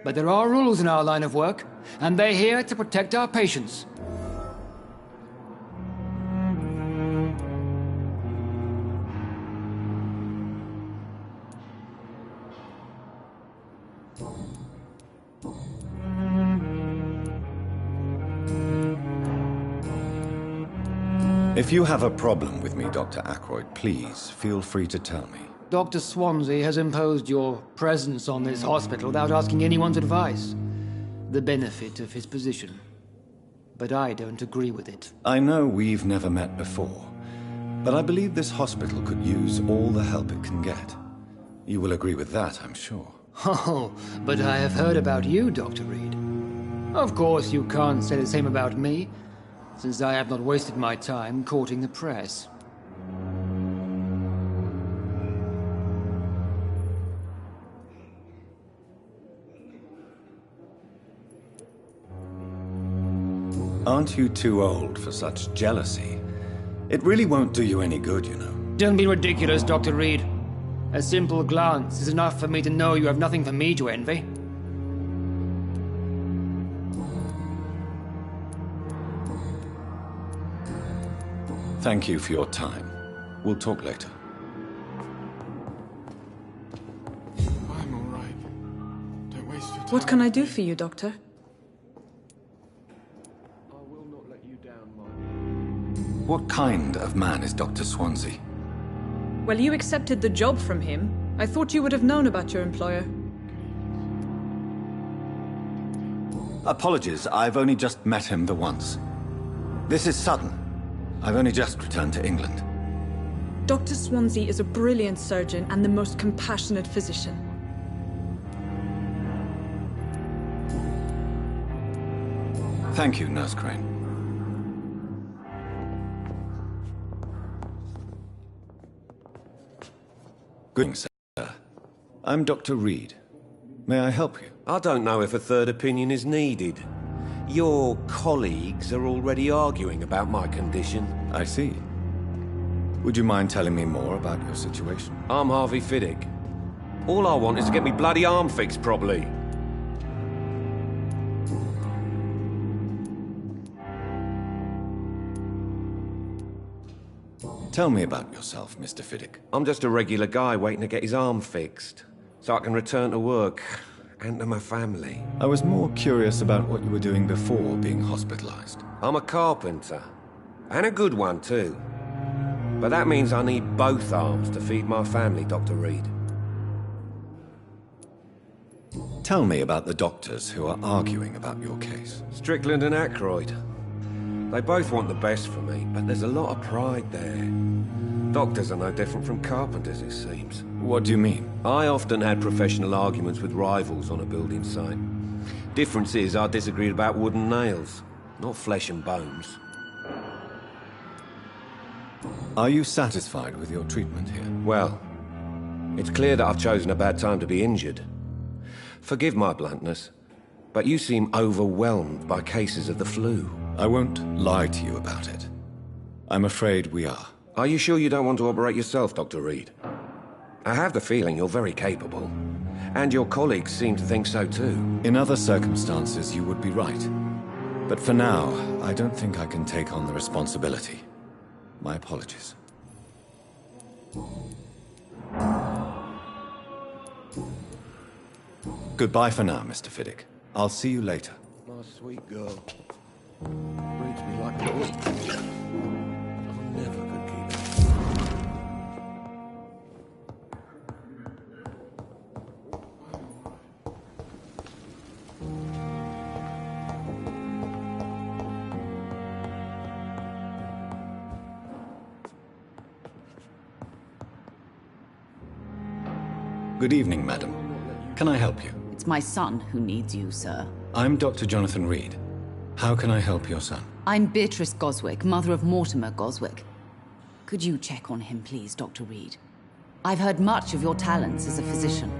But there are rules in our line of work, and they're here to protect our patients. If you have a problem with me, Dr. Ackroyd, please feel free to tell me. Dr. Swansea has imposed your presence on this hospital without asking anyone's advice. The benefit of his position. But I don't agree with it. I know we've never met before, but I believe this hospital could use all the help it can get. You will agree with that, I'm sure. Oh, but I have heard about you, Dr. Reed. Of course, you can't say the same about me, since I have not wasted my time courting the press. Aren't you too old for such jealousy? It really won't do you any good, you know. Don't be ridiculous, Dr. Reed. A simple glance is enough for me to know you have nothing for me to envy. Thank you for your time. We'll talk later. I'm all right. Don't waste your time. What can I do for you, Doctor? What kind of man is Dr. Swansea? Well, you accepted the job from him. I thought you would have known about your employer. Apologies, I've only just met him the once. This is Sutton. I've only just returned to England. Dr. Swansea is a brilliant surgeon and the most compassionate physician. Thank you, Nurse Crane. Good evening, sir. I'm Dr. Reed. May I help you? I don't know if a third opinion is needed. Your colleagues are already arguing about my condition. I see. Would you mind telling me more about your situation? I'm Harvey Fiddick. All I want is to get me bloody arm fixed properly. Tell me about yourself, Mr. Fiddick. I'm just a regular guy waiting to get his arm fixed, so I can return to work and to my family. I was more curious about what you were doing before being hospitalized. I'm a carpenter, and a good one too. But that means I need both arms to feed my family, Dr. Reed. Tell me about the doctors who are arguing about your case. Strickland and Aykroyd. They both want the best for me, but there's a lot of pride there. Doctors are no different from carpenters, it seems. What do you mean? I often had professional arguments with rivals on a building site. Difference is, I disagreed about wooden nails, not flesh and bones. Are you satisfied with your treatment here? Well, it's clear that I've chosen a bad time to be injured. Forgive my bluntness, but you seem overwhelmed by cases of the flu. I won't lie to you about it. I'm afraid we are. Are you sure you don't want to operate yourself, Dr. Reed? I have the feeling you're very capable, and your colleagues seem to think so too. In other circumstances, you would be right. But for now, I don't think I can take on the responsibility. My apologies. Goodbye for now, Mr. Fiddick. I'll see you later. My sweet girl. Reads me like a book. I'm never gonna keep it. Good evening, madam. Can I help you? It's my son who needs you, sir. I'm Dr. Jonathan Reed. How can I help your son? I'm Beatrice Goswick, mother of Mortimer Goswick. Could you check on him, please, Dr. Reed? I've heard much of your talents as a physician.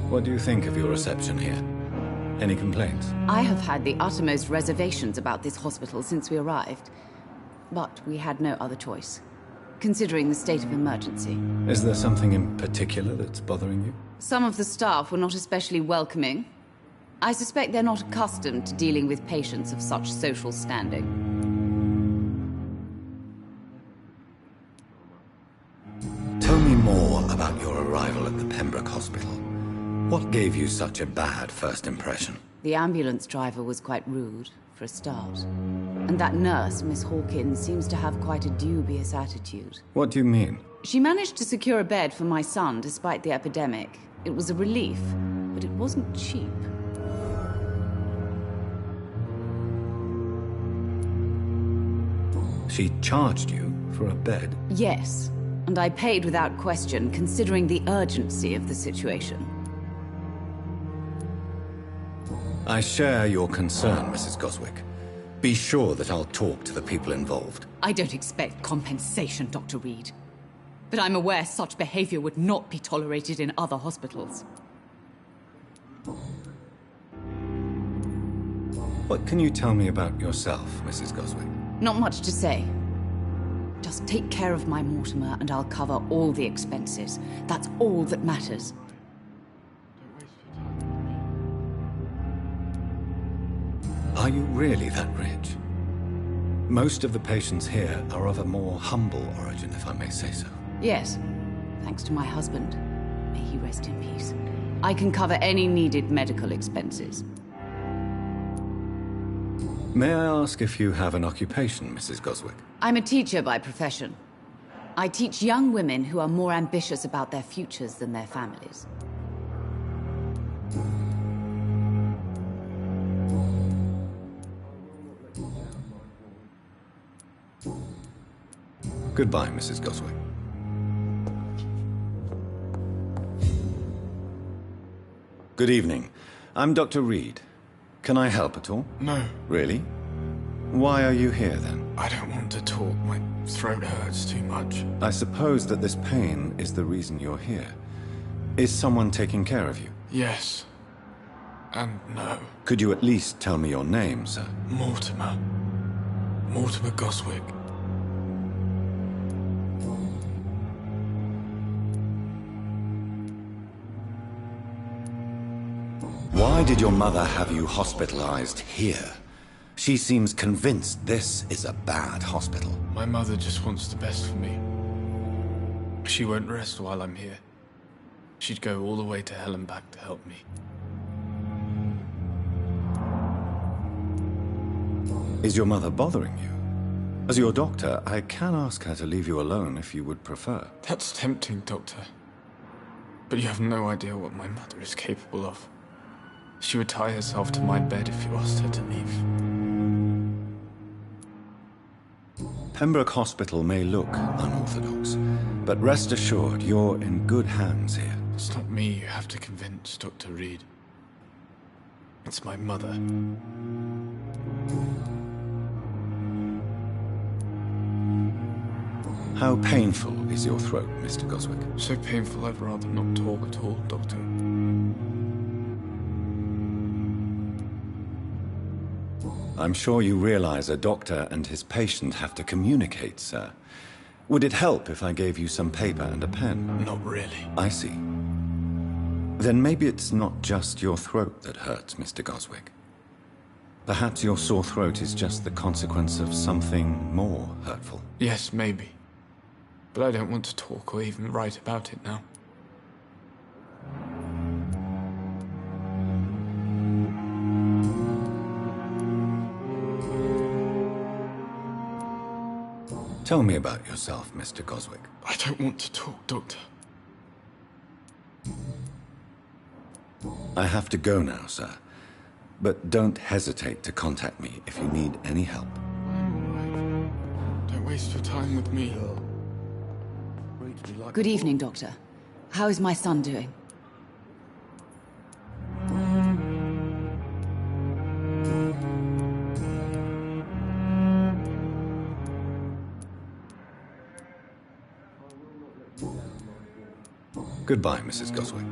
What do you think of your reception here? Any complaints? I have had the uttermost reservations about this hospital since we arrived. But we had no other choice, considering the state of emergency. Is there something in particular that's bothering you? Some of the staff were not especially welcoming. I suspect they're not accustomed to dealing with patients of such social standing. Tell me more about your arrival at the Pembroke Hospital. What gave you such a bad first impression? The ambulance driver was quite rude, for a start. And that nurse, Miss Hawkins, seems to have quite a dubious attitude. What do you mean? She managed to secure a bed for my son despite the epidemic. It was a relief, but it wasn't cheap. She charged you for a bed? Yes, and I paid without question, considering the urgency of the situation. I share your concern, Mrs. Goswick. Be sure that I'll talk to the people involved. I don't expect compensation, Dr. Reed. But I'm aware such behavior would not be tolerated in other hospitals. What can you tell me about yourself, Mrs. Goswick? Not much to say. Just take care of my Mortimer and I'll cover all the expenses. That's all that matters. Are you really that rich? Most of the patients here are of a more humble origin, if I may say so. Yes, thanks to my husband. May he rest in peace. I can cover any needed medical expenses. May I ask if you have an occupation, Mrs. Goswick? I'm a teacher by profession. I teach young women who are more ambitious about their futures than their families. Goodbye, Mrs. Goswick. Good evening. I'm Dr. Reed. Can I help at all? No. Really? Why are you here, then? I don't want to talk. My throat hurts too much. I suppose that this pain is the reason you're here. Is someone taking care of you? Yes. And no. Could you at least tell me your name, sir? Mortimer. Mortimer Goswick. Why did your mother have you hospitalized here? She seems convinced this is a bad hospital. My mother just wants the best for me. She won't rest while I'm here. She'd go all the way to hell and back to help me. Is your mother bothering you? As your doctor, I can ask her to leave you alone if you would prefer. That's tempting, Doctor. But you have no idea what my mother is capable of. She would tie herself to my bed if you asked her to leave. Pembroke Hospital may look unorthodox, but rest assured you're in good hands here. It's not me you have to convince, Dr. Reed. It's my mother. How painful is your throat, Mr. Goswick? So painful I'd rather not talk at all, Doctor. I'm sure you realize a doctor and his patient have to communicate, sir. Would it help if I gave you some paper and a pen? Not really. I see. Then maybe it's not just your throat that hurts, Mr. Goswick. Perhaps your sore throat is just the consequence of something more hurtful. Yes, maybe. But I don't want to talk or even write about it now. Tell me about yourself, Mr. Goswick. I don't want to talk, Doctor. I have to go now, sir. But don't hesitate to contact me if you need any help. I'm alright. Don't waste your time with me. Good evening, Doctor. How is my son doing? Goodbye, Mrs. Goswick.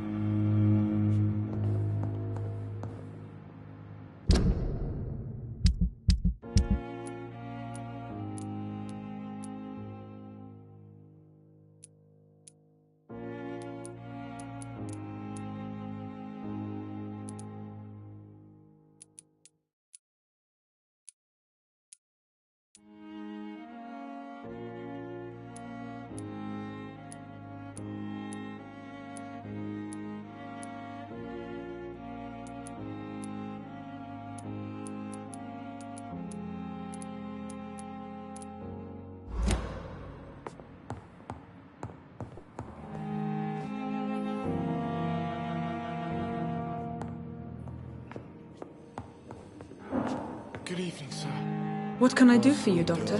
Good evening, sir. What can I do for you, Doctor?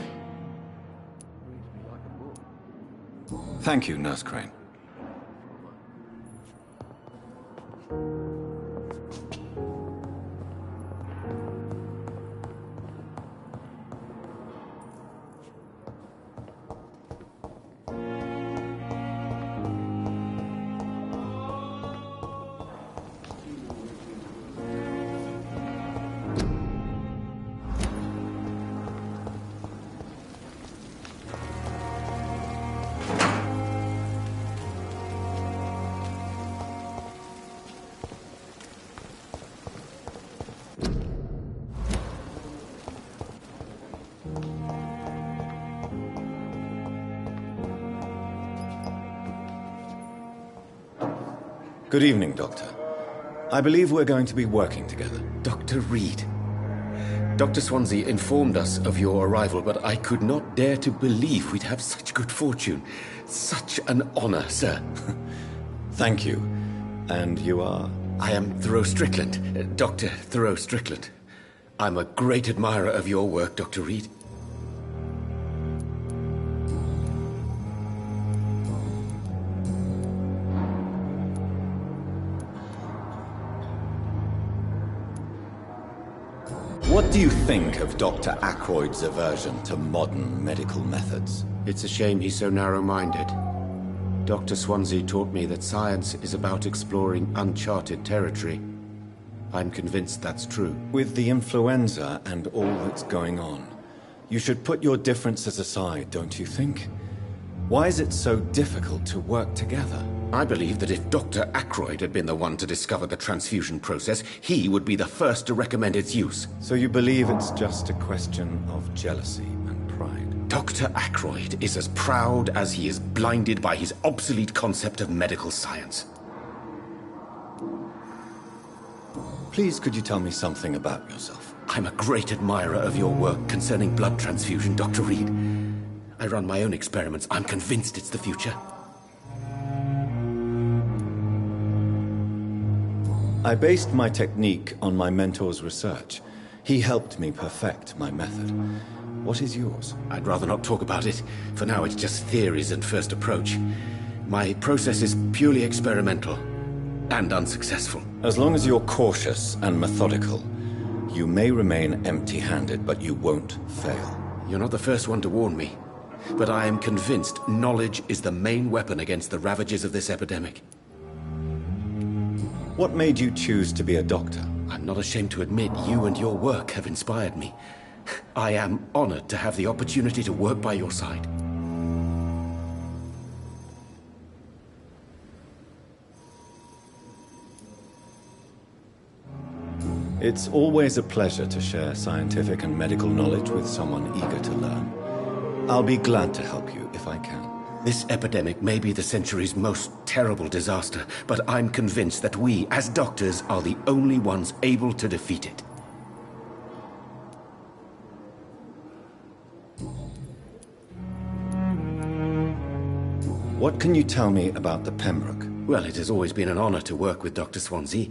Thank you, Nurse Crane. Good evening, Doctor. I believe we're going to be working together. Dr. Reed. Dr. Swansea informed us of your arrival, but I could not dare to believe we'd have such good fortune. Such an honor, sir. Thank you. And you are? I am Thoreau Strickland, Dr. Thoreau Strickland. I'm a great admirer of your work, Dr. Reed. What do you think of Dr. Ackroyd's aversion to modern medical methods? It's a shame he's so narrow-minded. Dr. Swansea taught me that science is about exploring uncharted territory. I'm convinced that's true. With the influenza and all that's going on, you should put your differences aside, don't you think? Why is it so difficult to work together? I believe that if Dr. Ackroyd had been the one to discover the transfusion process, he would be the first to recommend its use. So you believe it's just a question of jealousy and pride? Dr. Ackroyd is as proud as he is blinded by his obsolete concept of medical science. Please, could you tell me something about yourself? I'm a great admirer of your work concerning blood transfusion, Dr. Reed. I run my own experiments. I'm convinced it's the future. I based my technique on my mentor's research. He helped me perfect my method. What is yours? I'd rather not talk about it. For now, it's just theories and first approach. My process is purely experimental and unsuccessful. As long as you're cautious and methodical, you may remain empty-handed, but you won't fail. You're not the first one to warn me, but I am convinced knowledge is the main weapon against the ravages of this epidemic. What made you choose to be a doctor? I'm not ashamed to admit you and your work have inspired me. I am honored to have the opportunity to work by your side. It's always a pleasure to share scientific and medical knowledge with someone eager to learn. I'll be glad to help you if I can. This epidemic may be the century's most terrible disaster, but I'm convinced that we, as doctors, are the only ones able to defeat it. What can you tell me about the Pembroke? Well, it has always been an honor to work with Dr. Swansea.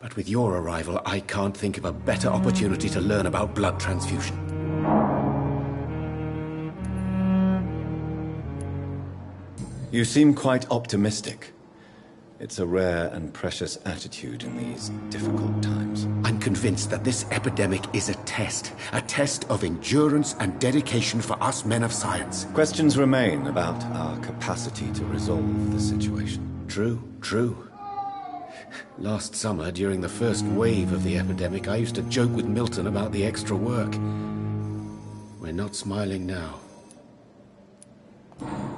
But with your arrival, I can't think of a better opportunity to learn about blood transfusion. You seem quite optimistic. It's a rare and precious attitude in these difficult times. I'm convinced that this epidemic is a test of endurance and dedication for us men of science. Questions remain about our capacity to resolve the situation. True. Last summer, during the first wave of the epidemic, I used to joke with Milton about the extra work. We're not smiling now.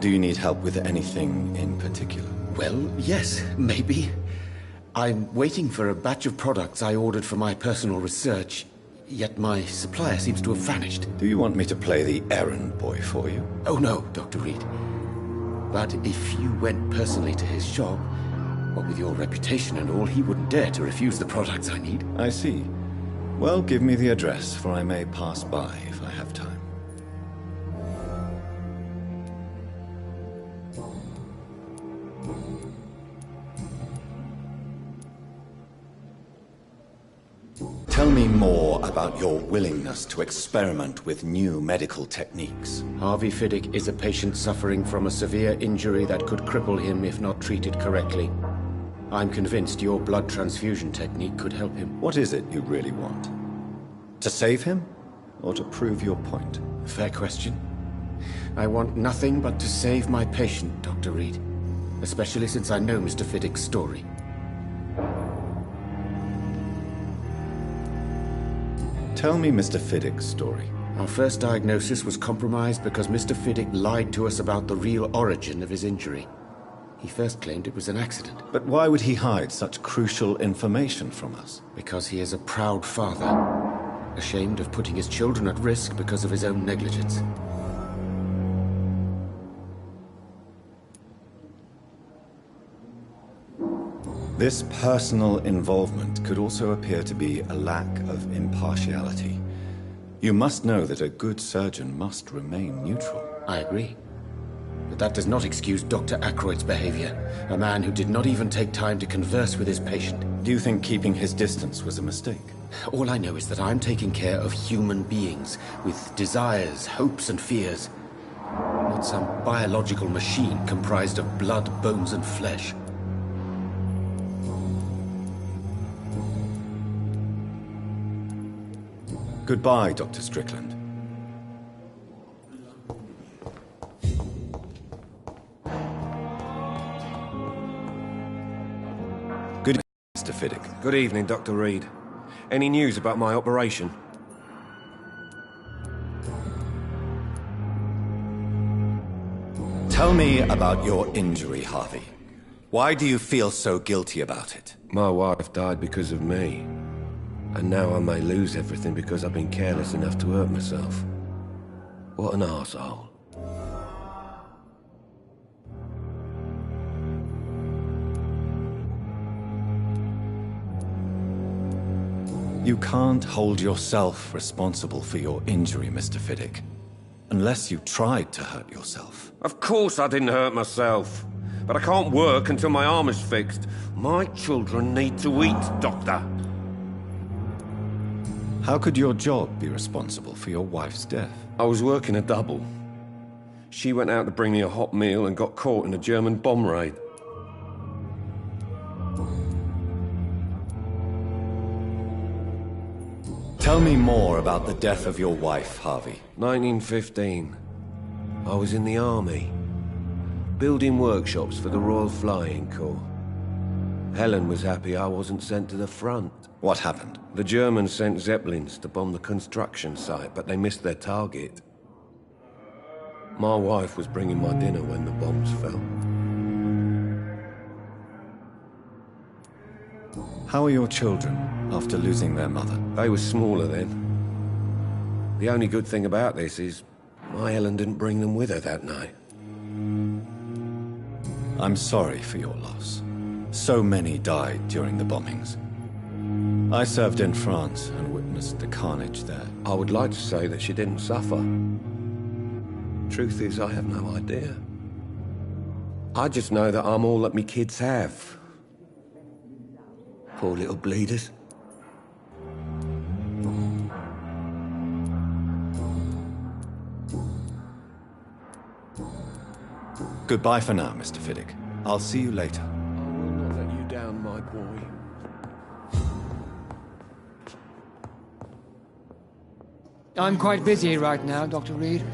Do you need help with anything in particular? Well, yes, maybe. I'm waiting for a batch of products I ordered for my personal research, yet my supplier seems to have vanished. Do you want me to play the errand boy for you? Oh no, Dr. Reed. But if you went personally to his shop, what with your reputation and all, he wouldn't dare to refuse the products I need. I see. Well, give me the address, for I may pass by if I have time. Tell me more about your willingness to experiment with new medical techniques. Harvey Fiddick is a patient suffering from a severe injury that could cripple him if not treated correctly. I'm convinced your blood transfusion technique could help him. What is it you really want? To save him? Or to prove your point? Fair question. I want nothing but to save my patient, Dr. Reed. Especially since I know Mr. Fiddick's story. Tell me Mr. Fiddick's story. Our first diagnosis was compromised because Mr. Fiddick lied to us about the real origin of his injury. He first claimed it was an accident. But why would he hide such crucial information from us? Because he is a proud father, ashamed of putting his children at risk because of his own negligence. This personal involvement could also appear to be a lack of impartiality. You must know that a good surgeon must remain neutral. I agree. But that does not excuse Dr. Ackroyd's behavior, a man who did not even take time to converse with his patient. Do you think keeping his distance was a mistake? All I know is that I'm taking care of human beings with desires, hopes, and fears. Not some biological machine comprised of blood, bones, and flesh. Goodbye, Dr. Strickland. Good evening, Mr. Fiddick. Good evening, Dr. Reed. Any news about my operation? Tell me about your injury, Harvey. Why do you feel so guilty about it? My wife died because of me. And now I may lose everything because I've been careless enough to hurt myself. What an arsehole. You can't hold yourself responsible for your injury, Mr. Fiddick. Unless you tried to hurt yourself. Of course I didn't hurt myself. But I can't work until my arm is fixed. My children need to eat, Doctor. How could your job be responsible for your wife's death? I was working a double. She went out to bring me a hot meal and got caught in a German bomb raid. Tell me more about the death of your wife, Harvey. 1915. I was in the army, building workshops for the Royal Flying Corps. Helen was happy I wasn't sent to the front. What happened? The Germans sent Zeppelins to bomb the construction site, but they missed their target. My wife was bringing my dinner when the bombs fell. How are your children after losing their mother? They were smaller then. The only good thing about this is my Helen didn't bring them with her that night. I'm sorry for your loss. So many died during the bombings. I served in France and witnessed the carnage there. I would like to say that she didn't suffer. Truth is, I have no idea. I just know that I'm all that me kids have. Poor little bleeders. Goodbye for now, Mr. Fiddick. I'll see you later. I will not let you down, my boy. I'm quite busy right now, Dr. Reed.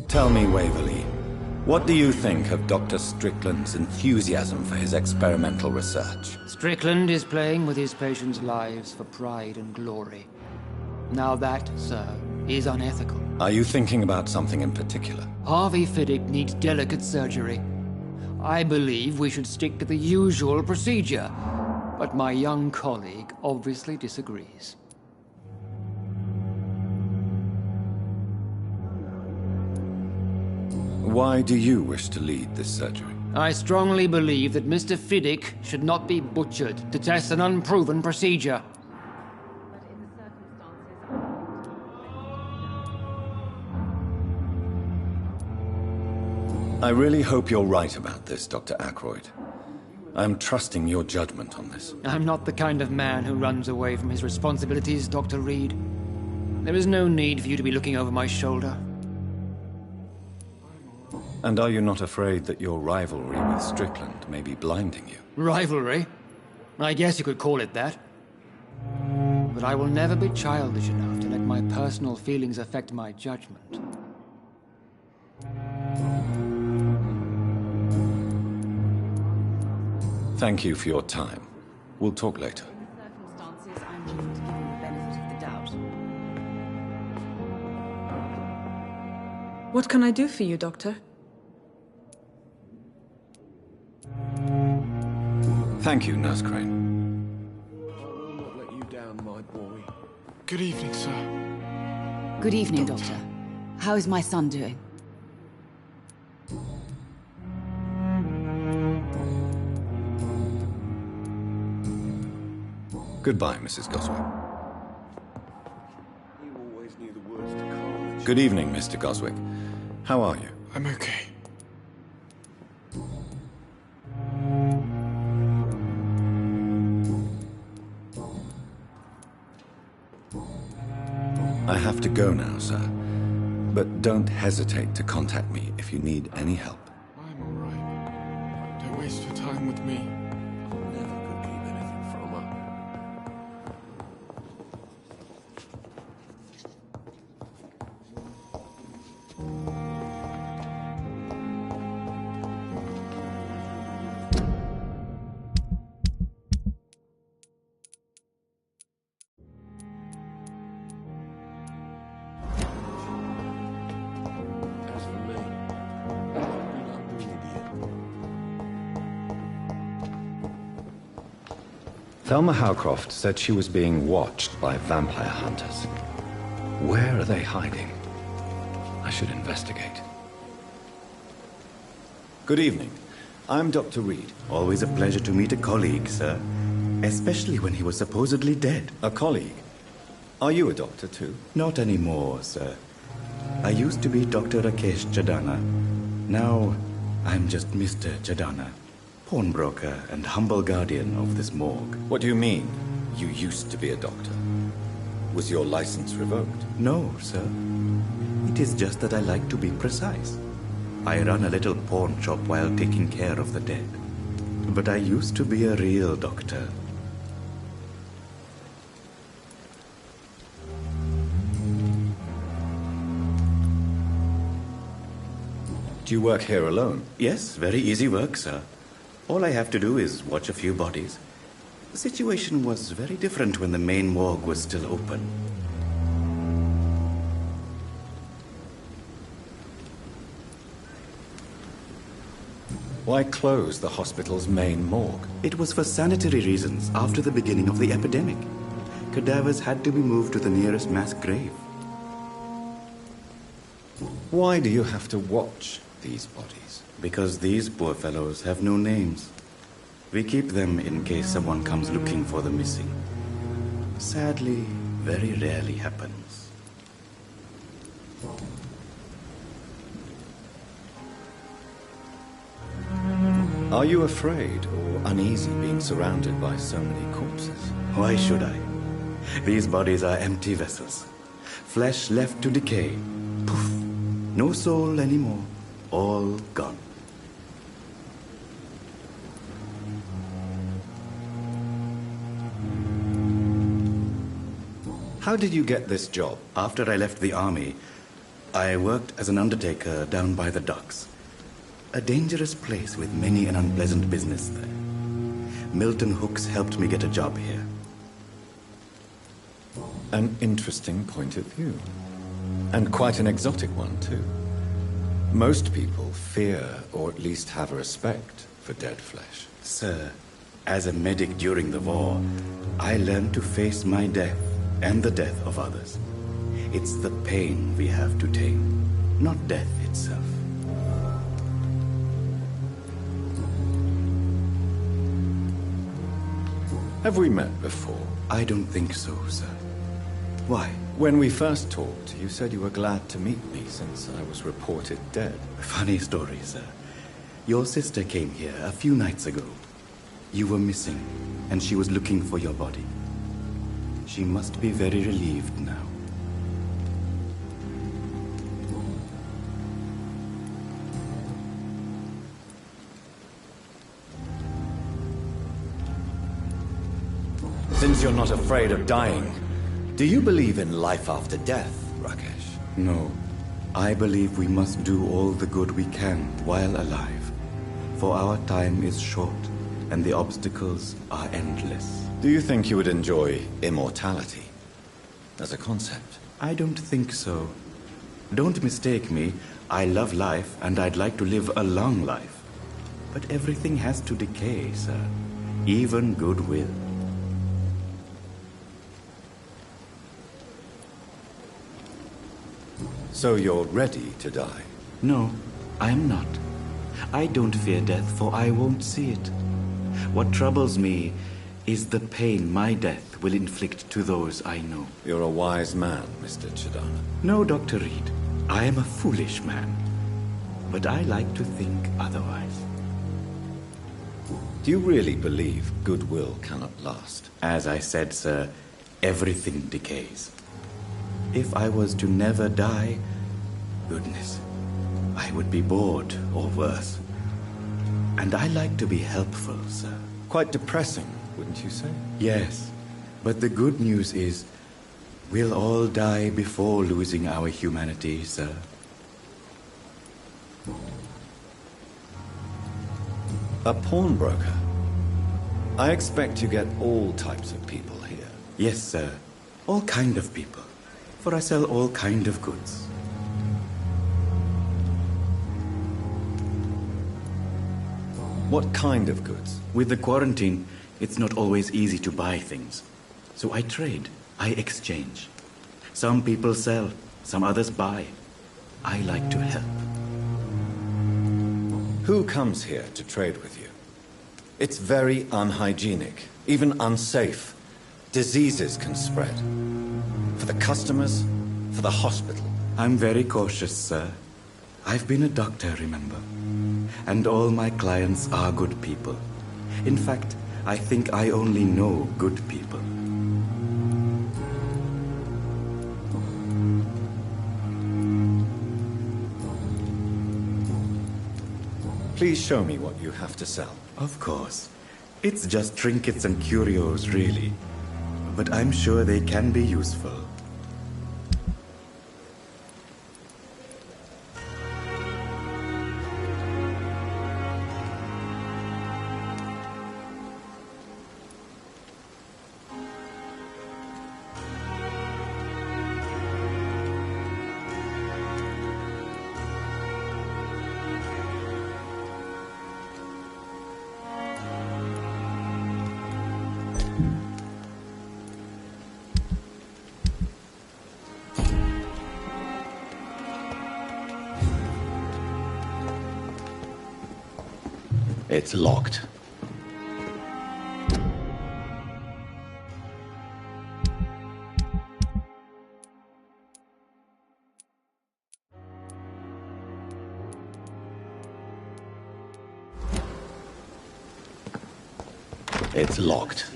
Tell me, Waverly, what do you think of Dr. Strickland's enthusiasm for his experimental research? Strickland is playing with his patients' lives for pride and glory. Now that, sir, is unethical. Are you thinking about something in particular? Harvey Fiddick needs delicate surgery. I believe we should stick to the usual procedure, but my young colleague obviously disagrees. Why do you wish to lead this surgery? I strongly believe that Mr. Fiddick should not be butchered to test an unproven procedure. I really hope you're right about this, Dr. Aykroyd. I'm trusting your judgment on this. I'm not the kind of man who runs away from his responsibilities, Dr. Reed. There is no need for you to be looking over my shoulder. And are you not afraid that your rivalry with Strickland may be blinding you? Rivalry? I guess you could call it that. But I will never be childish enough to let my personal feelings affect my judgment. Thank you for your time. We'll talk later. In the circumstances, I'm willing to give him the benefit of the doubt. What can I do for you, Doctor? Thank you, Nurse Crane. I will not let you down, my boy. Good evening, sir. Good evening, Doctor. How is my son doing? Goodbye, Mrs. Goswick. You always knew the words to college. Good evening, Mr. Goswick. How are you? I'm okay. I have to go now, sir. But don't hesitate to contact me if you need any help. I'm all right. Don't waste your time with me. Never could keep anything from her. As for me, I'm an idiot. Thelma Howcroft said she was being watched by vampire hunters. Where are they hiding? I should investigate. Good evening. I'm Dr. Reed. Always a pleasure to meet a colleague, sir. Especially when he was supposedly dead. A colleague? Are you a doctor too? Not anymore, sir. I used to be Dr. Rakesh Chadana. Now, I'm just Mr. Chadana, pawnbroker and humble guardian of this morgue. What do you mean, you used to be a doctor? Was your license revoked? No, sir. It is just that I like to be precise. I run a little pawn shop while taking care of the dead. But I used to be a real doctor. Do you work here alone? Yes, very easy work, sir. All I have to do is watch a few bodies. The situation was very different when the main morgue was still open. Why close the hospital's main morgue? It was for sanitary reasons after the beginning of the epidemic. Cadavers had to be moved to the nearest mass grave. Why do you have to watch these bodies? Because these poor fellows have no names. We keep them in case someone comes looking for the missing. Sadly, very rarely happens. Are you afraid or uneasy being surrounded by so many corpses? Why should I? These bodies are empty vessels. Flesh left to decay. Poof. No soul anymore. All gone. How did you get this job? After I left the army, I worked as an undertaker down by the docks. A dangerous place with many an unpleasant business there. Milton Hooks helped me get a job here. An interesting point of view. And quite an exotic one, too. Most people fear, or at least have a respect, for dead flesh. Sir, as a medic during the war, I learned to face my death and the death of others. It's the pain we have to tame, not death itself. Have we met before? I don't think so, sir. Why? When we first talked, you said you were glad to meet me since I was reported dead. Funny story, sir. Your sister came here a few nights ago. You were missing, and she was looking for your body. She must be very relieved now. Since you're not afraid of dying, do you believe in life after death, Rakesh? No. I believe we must do all the good we can while alive. For our time is short, and the obstacles are endless. Do you think you would enjoy immortality as a concept? I don't think so. Don't mistake me. I love life, and I'd like to live a long life. But everything has to decay, sir. Even goodwill. So you're ready to die? No, I am not. I don't fear death, for I won't see it. What troubles me is the pain my death will inflict to those I know. You're a wise man, Mr. Chadana. No, Dr. Reed. I am a foolish man. But I like to think otherwise. Do you really believe goodwill cannot last? As I said, sir, everything decays. If I was to never die, goodness, I would be bored or worse. And I like to be helpful, sir. Quite depressing, wouldn't you say? Yes, but the good news is we'll all die before losing our humanity, sir. A pawnbroker? I expect you get all types of people here. Yes, sir. All kind of people. For I sell all kind of goods. What kind of goods? With the quarantine, It's not always easy to buy things. So I trade. I exchange. Some people sell, some others buy. I like to help. Who comes here to trade with you? It's very unhygienic, even unsafe. Diseases can spread. For the customers, for the hospital. I'm very cautious, sir. I've been a doctor, remember? And all my clients are good people. In fact, I think I only know good people. Please show me what you have to sell. Of course. It's just trinkets and curios, really. But I'm sure they can be useful. It's locked. It's locked.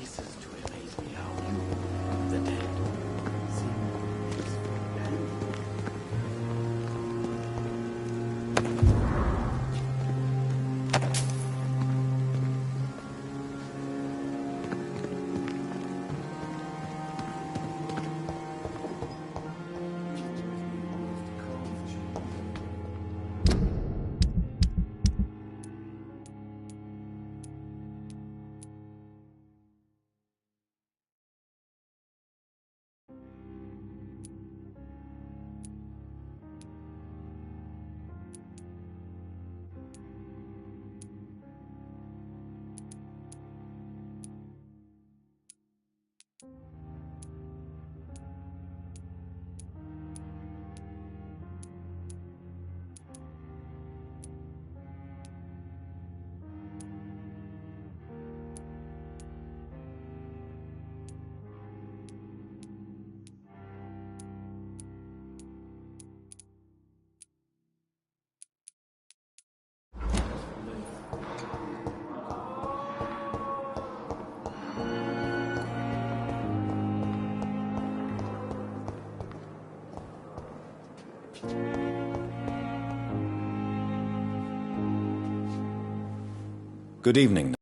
Good evening.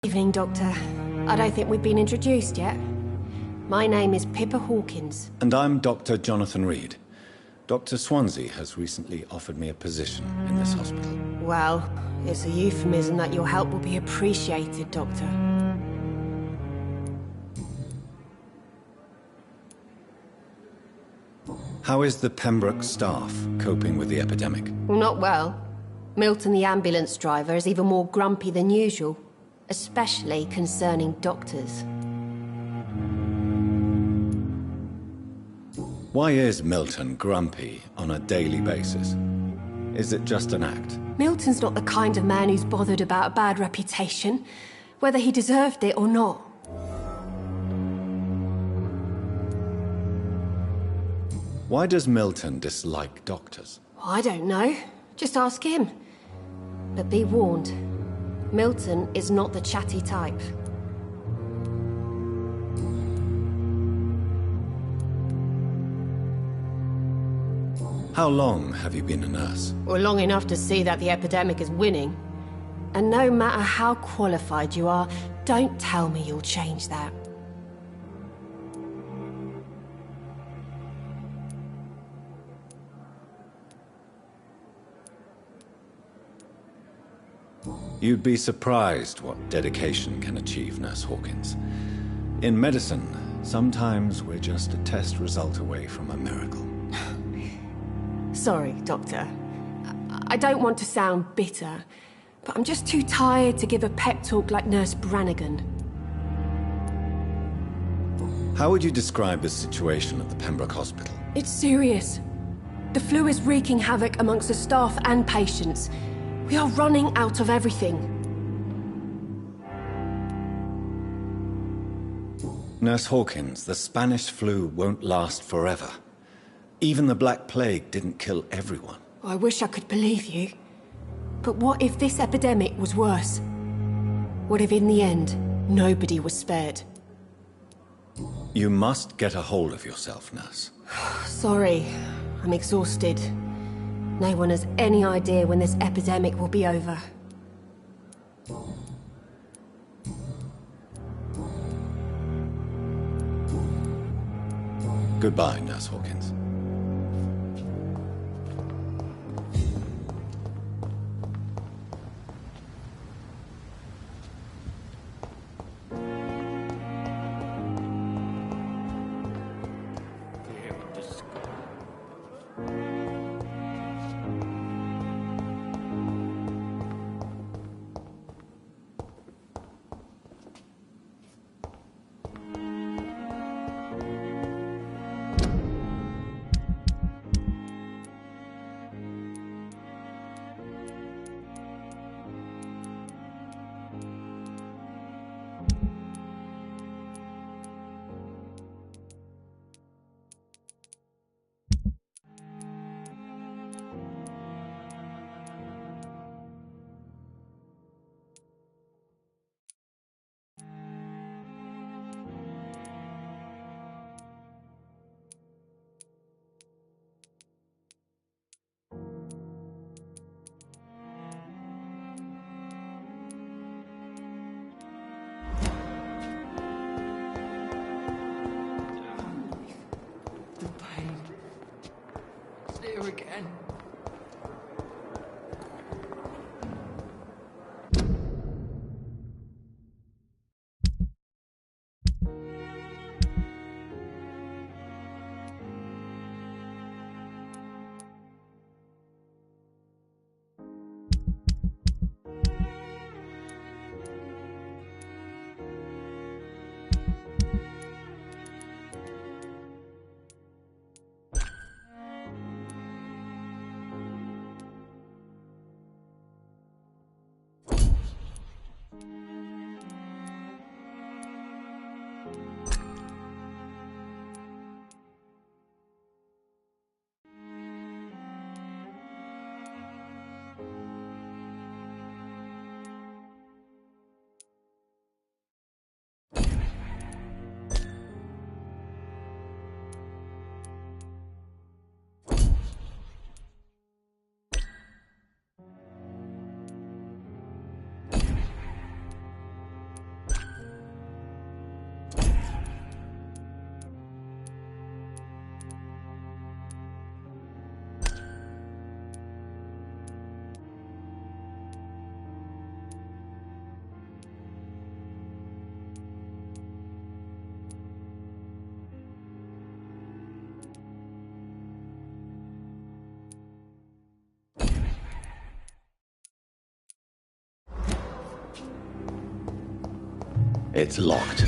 Evening, Doctor. I don't think we've been introduced yet. My name is Pippa Hawkins. And I'm Dr. Jonathan Reed. Dr. Swansea has recently offered me a position in this hospital. Well, it's a euphemism that your help will be appreciated, Doctor. How is the Pembroke staff coping with the epidemic? Well, not well. Milton, the ambulance driver, is even more grumpy than usual, especially concerning doctors. Why is Milton grumpy on a daily basis? Is it just an act? Milton's not the kind of man who's bothered about a bad reputation, whether he deserved it or not. Why does Milton dislike doctors? I don't know. Just ask him. But be warned, Milton is not the chatty type. How long have you been a nurse? Well, long enough to see that the epidemic is winning. And no matter how qualified you are, don't tell me you'll change that. You'd be surprised what dedication can achieve, Nurse Hawkins. In medicine, sometimes we're just a test result away from a miracle. Sorry, Doctor. I don't want to sound bitter, but I'm just too tired to give a pep talk like Nurse Brannigan. How would you describe the situation at the Pembroke Hospital? It's serious. The flu is wreaking havoc amongst the staff and patients. We are running out of everything. Nurse Hawkins, the Spanish flu won't last forever. Even the Black Plague didn't kill everyone. I wish I could believe you. But what if this epidemic was worse? What if in the end, nobody was spared? You must get a hold of yourself, Nurse. Sorry, I'm exhausted. No one has any idea when this epidemic will be over. Goodbye, Nurse Hawkins. Again. It's locked.